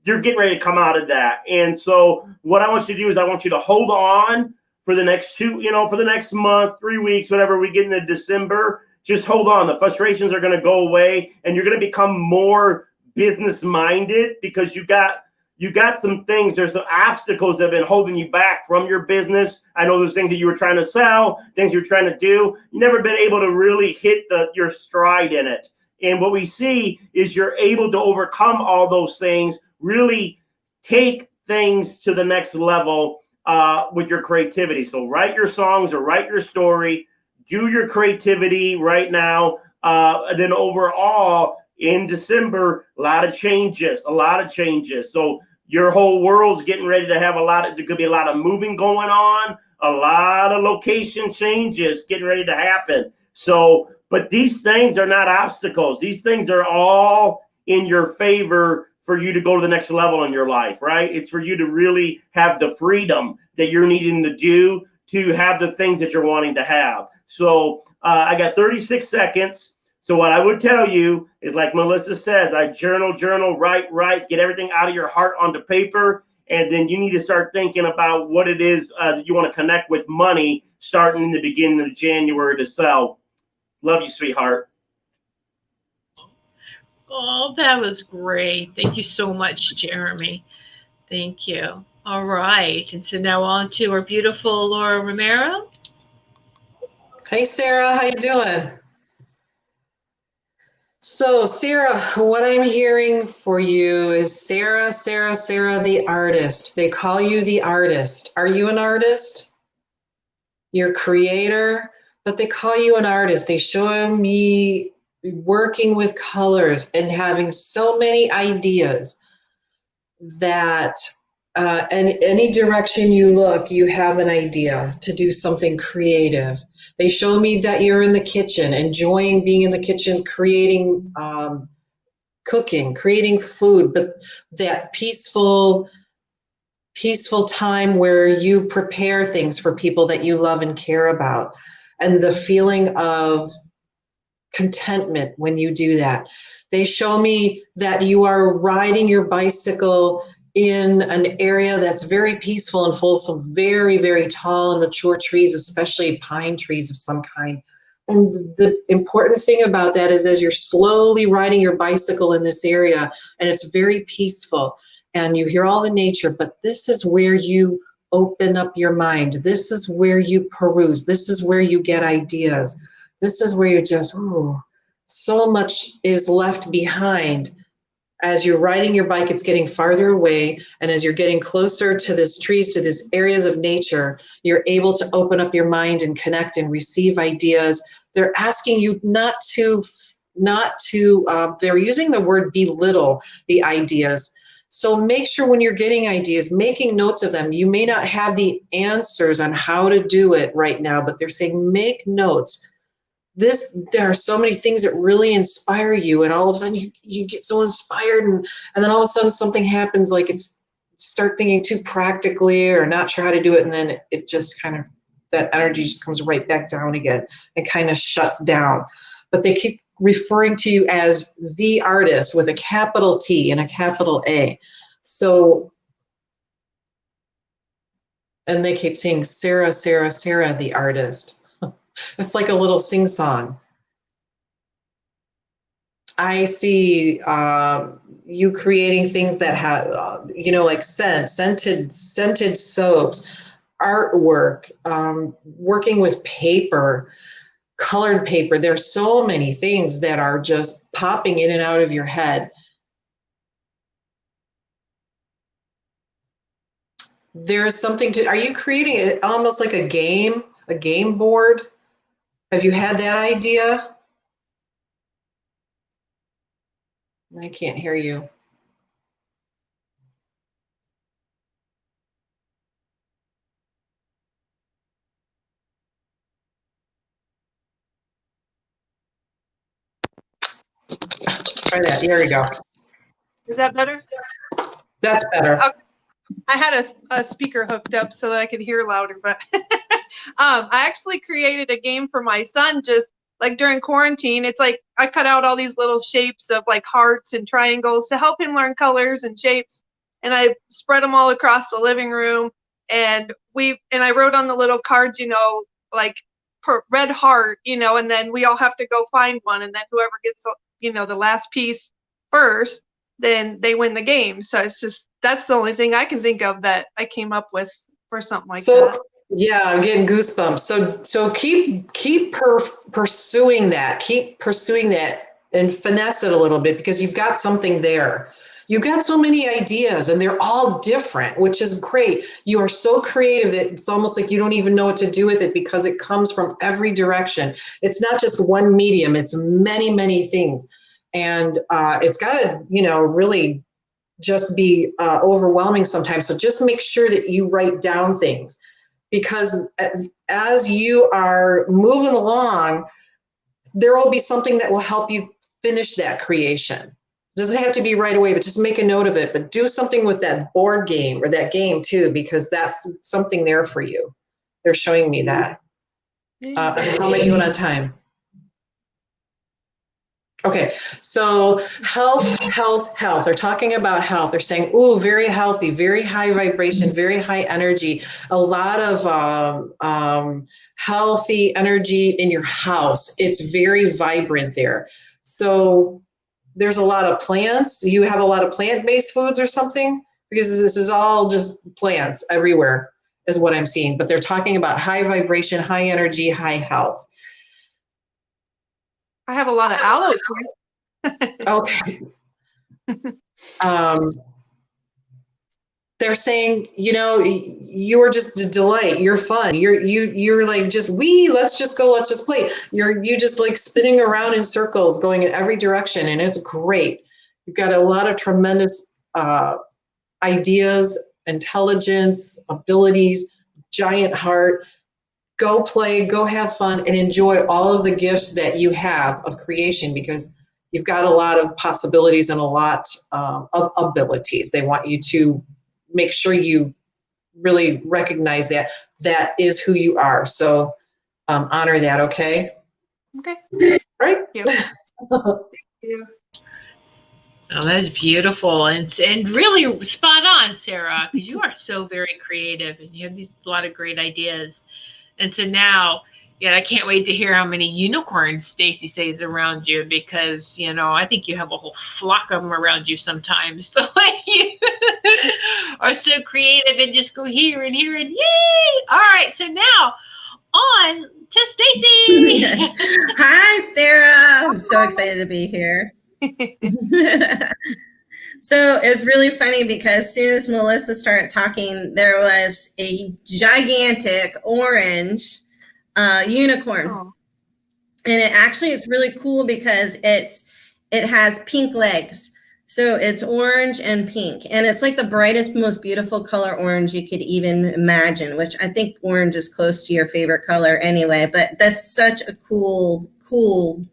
you're getting ready to come out of that. And so what I want you to do is I want you to hold on for the next for the next month, 3 weeks, whatever we get into December. Just hold on. The frustrations are going to go away, and you're going to become more business minded because you got some things. There's some obstacles that have been holding you back from your business. I know there's things that you were trying to sell, things you're trying to do. You've never been able to really hit your stride in it. And what we see is you're able to overcome all those things, really take things to the next level with your creativity. So write your songs or write your story. Do your creativity right now. And then overall, in December, a lot of changes. So your whole world's getting ready to have there could be a lot of moving going on, a lot of location changes getting ready to happen. So, but these things are not obstacles. These things are all in your favor for you to go to the next level in your life, right? It's for you to really have the freedom that you're needing to do to have the things that you're wanting to have. So I got 36 seconds. So what I would tell you is, like Melissa says, I journal, write, get everything out of your heart onto paper. And then you need to start thinking about what it is that you want to connect with money starting in the beginning of January to sell. Love you, sweetheart.
Oh, that was great. Thank you so much, Jeremy. Thank you. All right. And so now on to our beautiful Laura Romero.
Hey, Sarah, how you doing? So, Sarah, what I'm hearing for you is Sarah, the artist. They call you the artist. Are you an artist? You're a creator, but they call you an artist. They show me working with colors and having so many ideas that in any direction you look, you have an idea to do something creative. They show me that you're in the kitchen, enjoying being in the kitchen, creating, cooking, creating food, but that peaceful time where you prepare things for people that you love and care about, and the feeling of contentment when you do that. They show me that you are riding your bicycle in an area that's very peaceful and full of some very, very tall and mature trees, especially pine trees of some kind. And the important thing about that is as you're slowly riding your bicycle in this area, and it's very peaceful, and you hear all the nature, but this is where you open up your mind. This is where you peruse. This is where you get ideas. This is where you just, so much is left behind As you're riding your bike, it's getting farther away. And as you're getting closer to these trees, to these areas of nature, you're able to open up your mind and connect and receive ideas. They're asking you not to, they're using the word belittle the ideas. So make sure when you're getting ideas, making notes of them. You may not have the answers on how to do it right now, but they're saying make notes. There are so many things that really inspire you, and all of a sudden you get so inspired, and then all of a sudden something happens, like start thinking too practically or not sure how to do it, and then it just kind of, that energy just comes right back down again and kind of shuts down. But they keep referring to you as the artist with a capital T and a capital A. So, and they keep saying, Sarah, Sarah, Sarah, the artist. It's like a little sing-song. I see you creating things that have, like scented soaps, artwork, working with paper, colored paper. There's so many things that are just popping in and out of your head. There's something are you creating it almost like a game board? Have you had that idea? I can't hear you. Try that. There you go.
Is that better?
That's better.
Okay. I had a speaker hooked up so that I could hear louder, but I actually created a game for my son just like during quarantine. It's like I cut out all these little shapes of like hearts and triangles to help him learn colors and shapes, and I spread them all across the living room, and I wrote on the little cards, like per red heart, and then we all have to go find one, and then whoever gets the last piece first, then they win the game. So it's just, that's the only thing I can think of that I came up with for something like that.
Yeah, I'm getting goosebumps. So keep pursuing that. Keep pursuing that and finesse it a little bit, because you've got something there. You've got so many ideas and they're all different, which is great. You are so creative that it's almost like you don't even know what to do with it, because it comes from every direction. It's not just one medium, it's many, many things. And it's got to, really just be overwhelming sometimes. So just make sure that you write down things, because as you are moving along, there will be something that will help you finish that creation. It doesn't have to be right away, but just make a note of it. But do something with that board game or that game too, because that's something there for you. They're showing me that. How am I doing on time? Okay, so health. They're talking about health. They're saying, ooh, very healthy, very high vibration, very high energy, a lot of healthy energy in your house. It's very vibrant there. So there's a lot of plants. You have a lot of plant-based foods or something? Because this is all just plants everywhere is what I'm seeing. But they're talking about high vibration, high energy, high health.
I have a lot of aloe.
Okay. They're saying, you are just a delight. You're fun. You're like just let's just go. Let's just play. You just like spinning around in circles, going in every direction, and it's great. You've got a lot of tremendous ideas, intelligence, abilities, giant heart. Go play, go have fun, and enjoy all of the gifts that you have of creation, because you've got a lot of possibilities and a lot of abilities. They want you to make sure you really recognize that is who you are. So honor that, okay?
Okay.
Right?
Thank you. Thank you.
Oh, that's beautiful and really spot on, Sarah, because you are so very creative and you have a lot of great ideas. And so now, I can't wait to hear how many unicorns Stacey says around you, because, I think you have a whole flock of them around you sometimes. The way you are so creative and just go here and here and yay! All right, so now on to Stacey.
Hi, Sarah. I'm so excited to be here. So it's really funny because as soon as Melissa started talking, there was a gigantic orange unicorn.
Oh.
And it actually is really cool because it has pink legs. So it's orange and pink. And it's like the brightest, most beautiful color orange you could even imagine, which I think orange is close to your favorite color anyway. But that's such a cool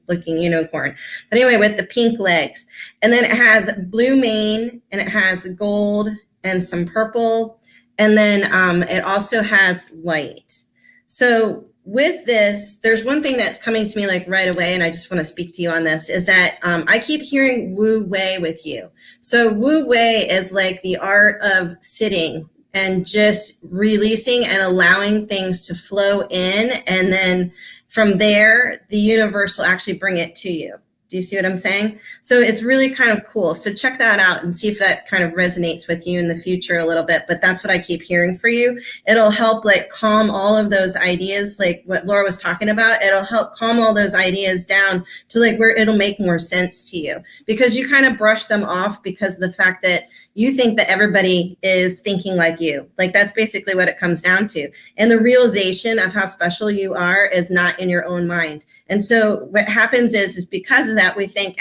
looking unicorn. But anyway, with the pink legs. And then it has blue mane, and it has gold and some purple. And then it also has white. So with this, there's one thing that's coming to me like right away, and I just want to speak to you on this, is that I keep hearing Wu Wei with you. So Wu Wei is like the art of sitting and just releasing and allowing things to flow in. And then from there, the universe will actually bring it to you. Do you see what I'm saying? So it's really kind of cool. So check that out and see if that kind of resonates with you in the future a little bit. But that's what I keep hearing for you. It'll help like calm all of those ideas, like what Laura was talking about. It'll help calm all those ideas down to like where it'll make more sense to you, because you kind of brush them off because of the fact that you think that everybody is thinking like you. Like that's basically what it comes down to. And the realization of how special you are is not in your own mind. And so what happens is because of that, we think,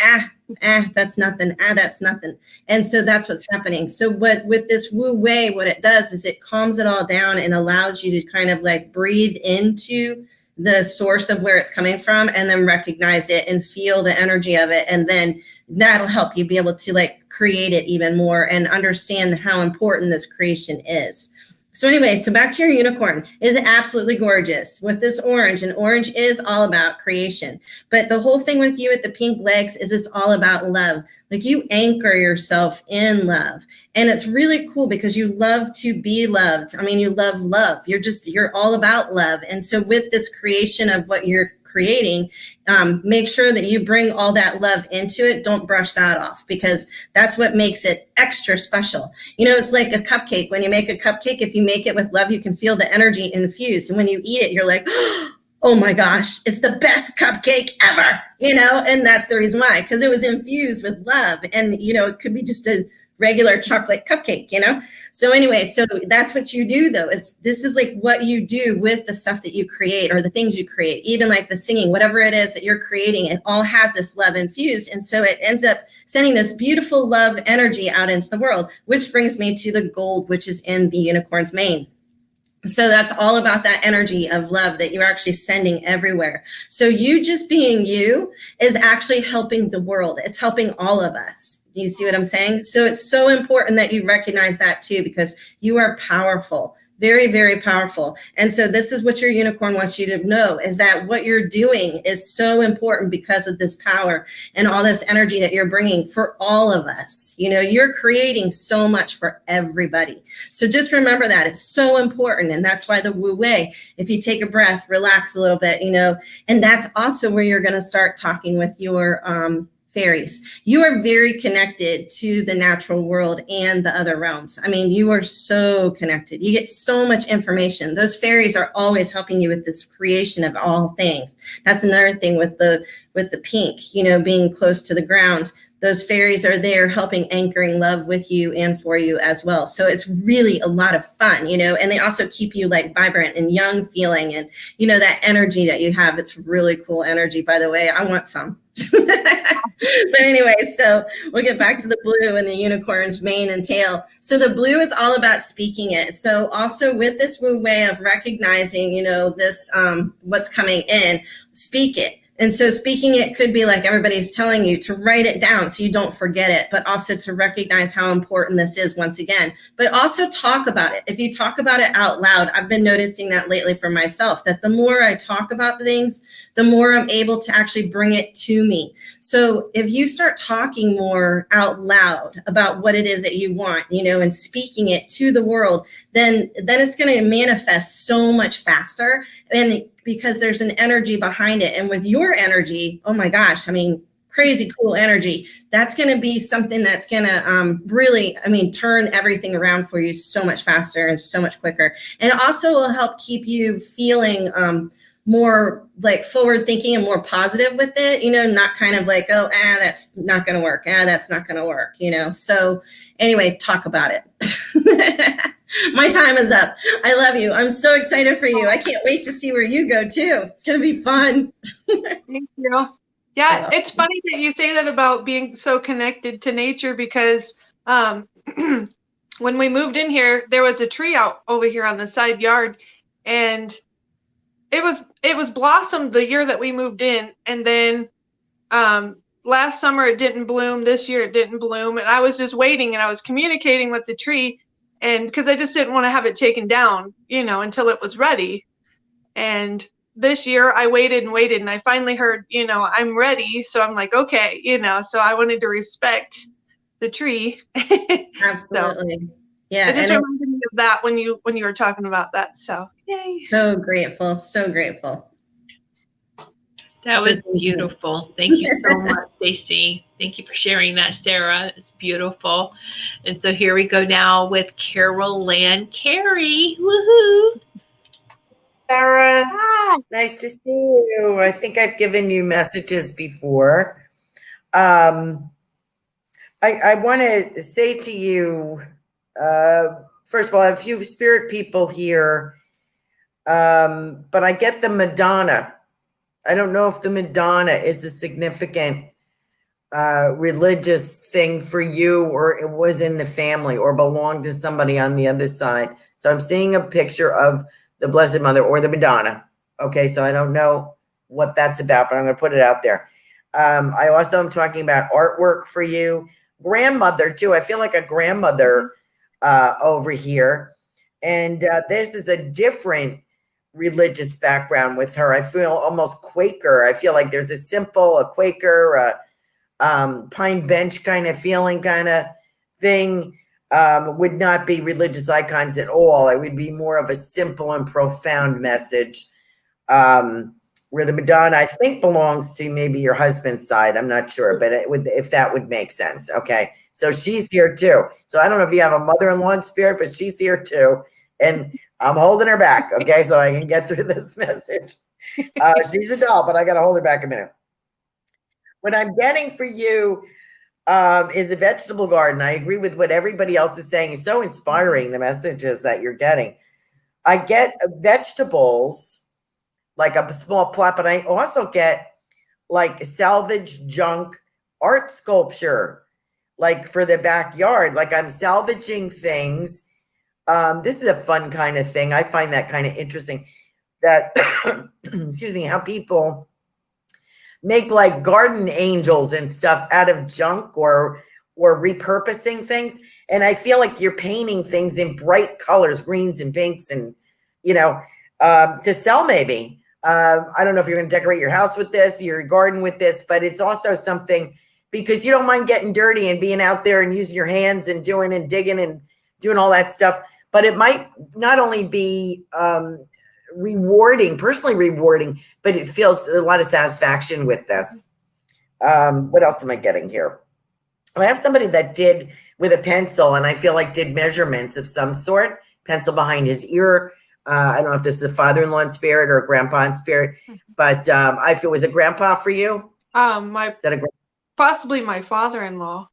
that's nothing. That's nothing. And so that's what's happening. So what with this Wu Wei, what it does is it calms it all down and allows you to kind of like breathe into the source of where it's coming from, and then recognize it and feel the energy of it. And then that'll help you be able to like create it even more and understand how important this creation is. So anyway, so back to your unicorn. It is absolutely gorgeous with this orange, and orange is all about creation. But the whole thing with you with the pink legs is it's all about love. Like you anchor yourself in love. And it's really cool because you love to be loved. I mean, you love love. You're all about love. And so with this creation of what you're creating, make sure that you bring all that love into it. Don't brush that off, because that's what makes it extra special. You know, it's like a cupcake. When you make a cupcake, if you make it with love, you can feel the energy infused. And when you eat it, you're like, oh my gosh, it's the best cupcake ever, you know? And that's the reason why, because it was infused with love. And, you know, it could be just a regular chocolate cupcake, you know? So anyway, so that's what you do though, is this is like what you do with the stuff that you create or the things you create, even like the singing, whatever it is that you're creating, it all has this love infused. And so it ends up sending this beautiful love energy out into the world, which brings me to the gold, which is in the unicorn's mane. So that's all about that energy of love that you're actually sending everywhere. So you just being you is actually helping the world. It's helping all of us. Do you see what I'm saying? So it's so important that you recognize that too, because you are powerful, very, very powerful. And so this is what your unicorn wants you to know, is that what you're doing is so important because of this power and all this energy that you're bringing for all of us. You know, you're creating so much for everybody. So just remember that it's so important. And that's why the Wu Wei, if you take a breath, relax a little bit, you know, and that's also where you're going to start talking with your, fairies. You are very connected to the natural world and the other realms. I mean, you are so connected. You get so much information. Those fairies are always helping you with this creation of all things. That's another thing with the pink, you know, being close to the ground. Those fairies are there helping anchoring love with you and for you as well. So it's really a lot of fun, you know, and they also keep you like vibrant and young feeling, and, you know, that energy that you have. It's really cool energy, by the way. I want some. But anyway, so we'll get back to the blue and the unicorn's mane and tail. So the blue is all about speaking it. So also with this Wu Wei of recognizing, you know, this, what's coming in, speak it. And so speaking it could be like everybody's telling you to write it down so you don't forget it, but also to recognize how important this is once again, but also talk about it. If you talk about it out loud, I've been noticing that lately for myself, that the more I talk about things, the more I'm able to actually bring it to me. So if you start talking more out loud about what it is that you want, you know, and speaking it to the world, then it's going to manifest so much faster. And because there's an energy behind it. And with your energy, oh my gosh, I mean, crazy cool energy. That's going to be something that's going to really, I mean, turn everything around for you so much faster and so much quicker. And it also will help keep you feeling more like forward thinking and more positive with it, you know, not kind of like, oh, that's not going to work. That's not going to work, you know? So anyway, talk about it. My time is up. I love you. I'm so excited for you. I can't wait to see where you go too. It's going to be fun.
Thank you. Yeah, it's funny that you say that about being so connected to nature because when we moved in here, there was a tree out over here on the side yard, and it was blossomed the year that we moved in, and then last summer it didn't bloom. This year it didn't bloom, and I was just waiting, and I was communicating with the tree, and because I just didn't want to have it taken down, you know, until it was ready. And this year I waited and waited, and I finally heard, you know, I'm ready. So I'm like, okay, you know, so I wanted to respect the tree.
Absolutely.
So,
yeah.
it just reminded me of that when you were talking about that. So yay.
So grateful. So grateful.
That was beautiful. Thank you so much, Stacey. Thank you for sharing that, Sarah. It's beautiful. And so here we go now with Carolan Carey. Woohoo!
Sarah, nice to see you. I think I've given you messages before. I want to say to you, first of all, I have a few spirit people here, but I get the Madonna. I don't know if the Madonna is a significant religious thing for you, or it was in the family or belonged to somebody on the other side. So I'm seeing a picture of the Blessed Mother or the Madonna. Okay, so I don't know what that's about, but I'm going to put it out there. I also am talking about artwork for you. Grandmother, too. I feel like a grandmother over here. And this is a different religious background with her. I feel almost Quaker. I feel like there's a Quaker, pine bench kind of feeling kind of thing. Would not be religious icons at all. It would be more of a simple and profound message. Where the Madonna, I think, belongs to maybe your husband's side. I'm not sure, but it would, if that would make sense. Okay, so she's here too. So I don't know if you have a mother-in-law in spirit, but she's here too, and I'm holding her back. Okay, so I can get through this message. She's a doll, but I got to hold her back a minute. What I'm getting for you is a vegetable garden. I agree with what everybody else is saying. It's so inspiring, the messages that you're getting. I get vegetables, like a small plot, but I also get like salvage junk art sculpture, like for the backyard. Like I'm salvaging things. This is a fun kind of thing. I find that kind of interesting, that, excuse me, how people make like garden angels and stuff out of junk or repurposing things. And I feel like you're painting things in bright colors, greens and pinks, and, you know, to sell maybe. I don't know if you're going to decorate your house with this, your garden with this, but it's also something because you don't mind getting dirty and being out there and using your hands and doing and digging and doing all that stuff. But it might not only be rewarding, personally rewarding, but it feels a lot of satisfaction with this. What else am I getting here? I have somebody that did with a pencil, and I feel like did measurements of some sort, pencil behind his ear. I don't know if this is a father-in-law in spirit or a grandpa in spirit, but if it was a grandpa for you,
possibly my father-in-law.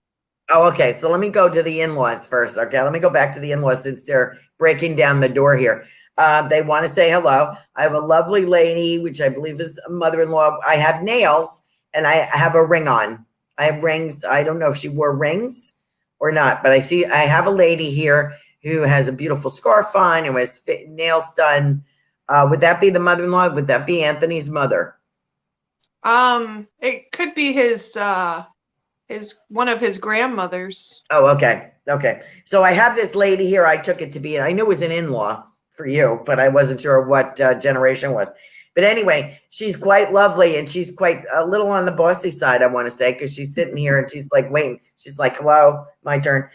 Oh, okay. So let me go to the in-laws first. Okay, let me go back to the in-laws since they're breaking down the door here. They want to say hello. I have a lovely lady, which I believe is a mother-in-law. I have nails and I have a ring on. I have rings. I don't know if she wore rings or not, but I have a lady here who has a beautiful scarf on and has nails done. Would that be the mother-in-law? Would that be Anthony's mother?
It could be his one of his grandmothers.
Oh, okay. Okay. So I have this lady here. I took it to be, I knew it was an in-law for you, but I wasn't sure what generation was. But anyway, she's quite lovely and she's quite a little on the bossy side, I want to say, because she's sitting here and she's like waiting. She's like, hello, my turn.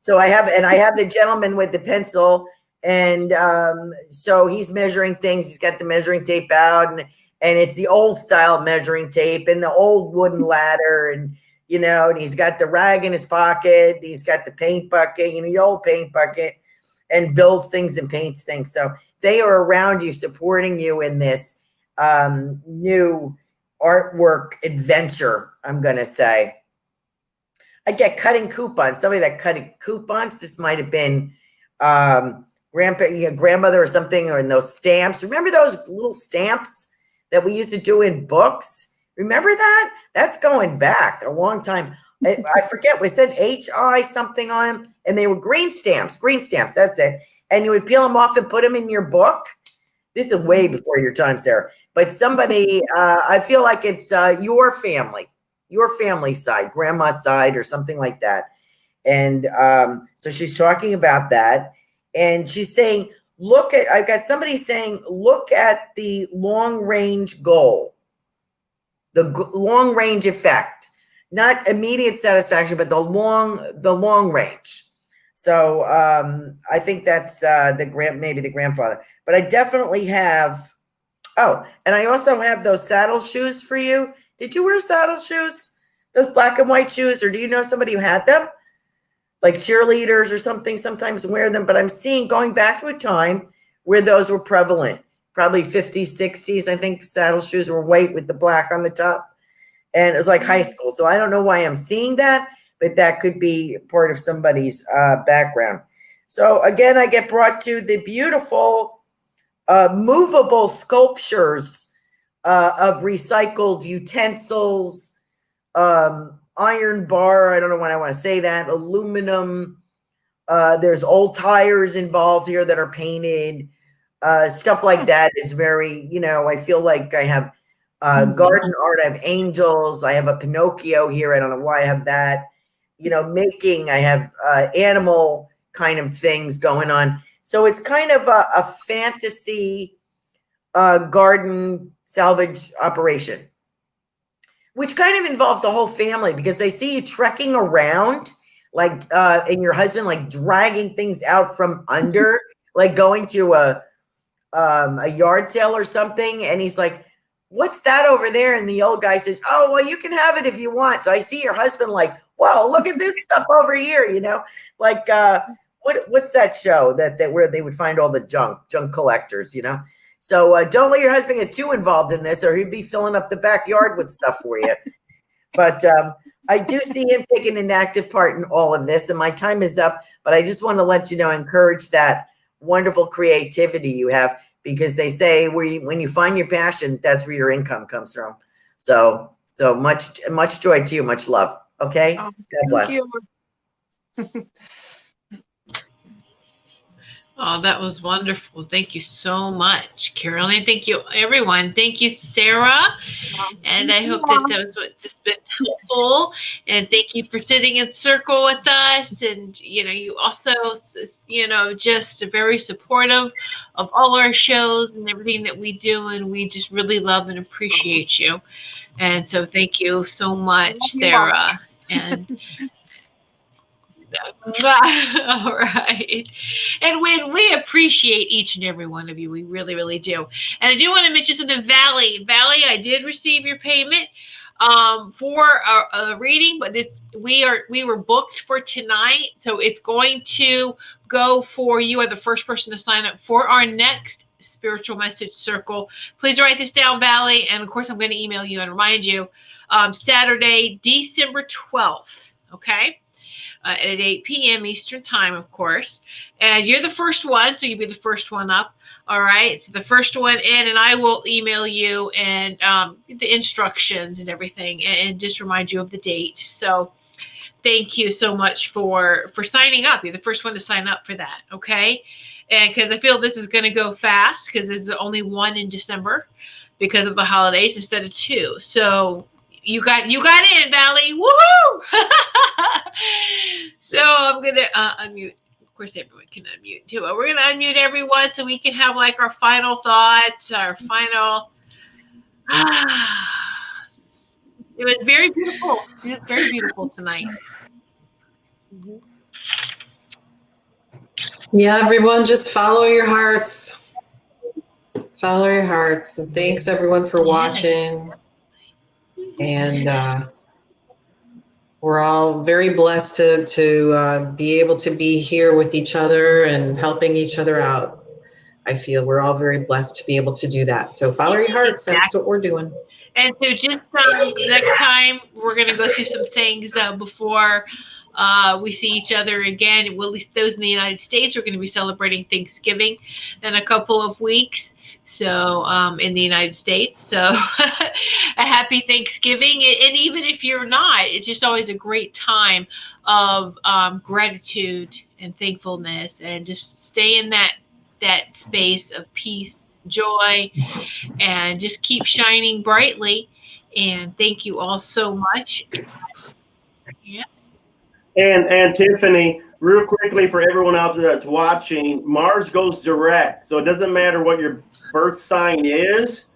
So I have the gentleman with the pencil, and so he's measuring things. He's got the measuring tape out, and it's the old style measuring tape and the old wooden ladder, and you know, and he's got the rag in his pocket. He's got the paint bucket, you know, the old paint bucket, and builds things and paints things. So they are around you, supporting you in this new artwork adventure, I'm going to say. I get cutting coupons. Somebody that cutting coupons. This might have been grandmother or something, or in those stamps. Remember those little stamps that we used to do in books? Remember that? That's going back a long time. I forget. We said HI something on them, and they were green stamps. Green stamps. That's it. And you would peel them off and put them in your book. This is way before your time, Sarah. But somebody, I feel like it's your family side, grandma's side, or something like that. And so she's talking about that, and she's saying, I've got somebody saying, look at the long range goal, the long range effect, not immediate satisfaction, but the long range. So I think that's maybe the grandfather, but I definitely have. Oh, and I also have those saddle shoes for you. Did you wear saddle shoes? Those black and white shoes, or do you know somebody who had them? Like cheerleaders or something sometimes wear them, but I'm seeing going back to a time where those were prevalent, probably 50s, 60s. I think saddle shoes were white with the black on the top, and it was like high school. So I don't know why I'm seeing that, but that could be part of somebody's background. So again, I get brought to the beautiful movable sculptures of recycled utensils, iron bar, I don't know why I want to say that, aluminum. There's old tires involved here that are painted. Stuff like that is very, I feel like I have garden art. I have angels. I have a Pinocchio here. I don't know why I have that. I have animal kind of things going on. So it's kind of a fantasy garden salvage operation, which kind of involves the whole family, because they see you trekking around, like, and your husband like dragging things out from under, like going to a yard sale or something. And he's like, what's that over there? And the old guy says, oh, well, you can have it if you want. So I see your husband like, whoa, look at this stuff over here, like, what's that show that where they would find all the junk collectors, So don't let your husband get too involved in this, or he'd be filling up the backyard with stuff for you. But I do see him taking an active part in all of this, and my time is up. But I just want to let you know, encourage that wonderful creativity you have, because they say when you find your passion, that's where your income comes from. So much joy to you, much love. Okay, God bless.
Thank you.
Oh, that was wonderful. Thank you so much, Carolan. Thank you, everyone. Thank you, Sarah. And I hope that was just been helpful. And thank you for sitting in circle with us. And, you also, just very supportive of all our shows and everything that we do. And we just really love and appreciate you. And so thank you so much, Sarah. And all right. And when we appreciate each and every one of you, we really, really do. And I do want to mention something, Valley, I did receive your payment for a reading, but we were booked for tonight, so it's going to go for you are the first person to sign up for our next spiritual message circle. Please write this down, Valley, and of course I'm going to email you and remind you. Saturday, December 12th. Okay. At 8 p.m. Eastern time, of course. And you're the first one, so you'll be the first one up. All right. So the first one in, and I will email you and the instructions and everything, and just remind you of the date. So thank you so much for signing up. You're the first one to sign up for that. Okay. And because I feel this is going to go fast, because there's only one in December because of the holidays instead of two. So you got in, Valley. Woohoo! So I'm going to unmute. Of course, everyone can unmute too. But we're going to unmute everyone so we can have like our final thoughts, our final. It was very beautiful. It was very beautiful tonight.
Yeah, everyone, just follow your hearts. Follow your hearts. And thanks, everyone, for watching. And We're all very blessed to be able to be here with each other and helping each other out. I feel we're all very blessed to be able to do that. So follow your hearts. That's what we're doing.
And so just next time, we're going to go through some things before we see each other again. Well, at least those in the United States are going to be celebrating Thanksgiving in a couple of weeks. So in the United States. So a happy Thanksgiving. And even if you're not, it's just always a great time of gratitude and thankfulness, and just stay in that space of peace, joy, and just keep shining brightly. And thank you all so much. Yeah.
And Tiffany, real quickly for everyone out there that's watching, Mars goes direct. So it doesn't matter what your birth sign is,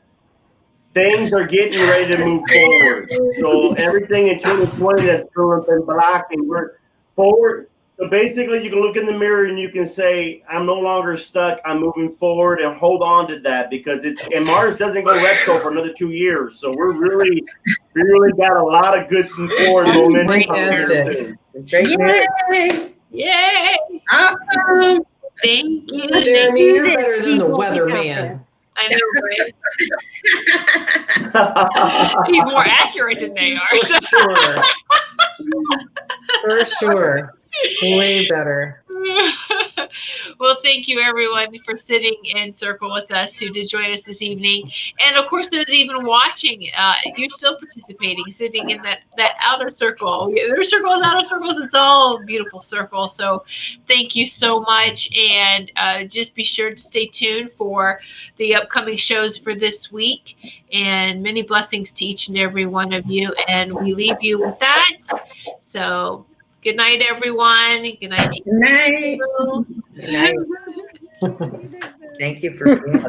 things are getting ready to move forward. So everything in 2020 that's been blocking, we're forward. So basically, you can look in the mirror and you can say, I'm no longer stuck. I'm moving forward, and hold on to that, because and Mars doesn't go retro for another 2 years. So we really got a lot of good forward momentum.
Fantastic.
Yay!
Yay!
Awesome!
Thank you.
Jeremy, you're better than the weatherman.
I know, right? He's more accurate than they are.
For sure. For sure. Way better.
Well, thank you everyone for sitting in circle with us who did join us this evening. And of course, those even watching, you're still participating, sitting in that outer circle. There's circles, outer circles, it's all a beautiful circle. So thank you so much. And just be sure to stay tuned for the upcoming shows for this week. And many blessings to each and every one of you. And we leave you with that. So good night, everyone. Good night.
Good night.
Good night. Thank you for being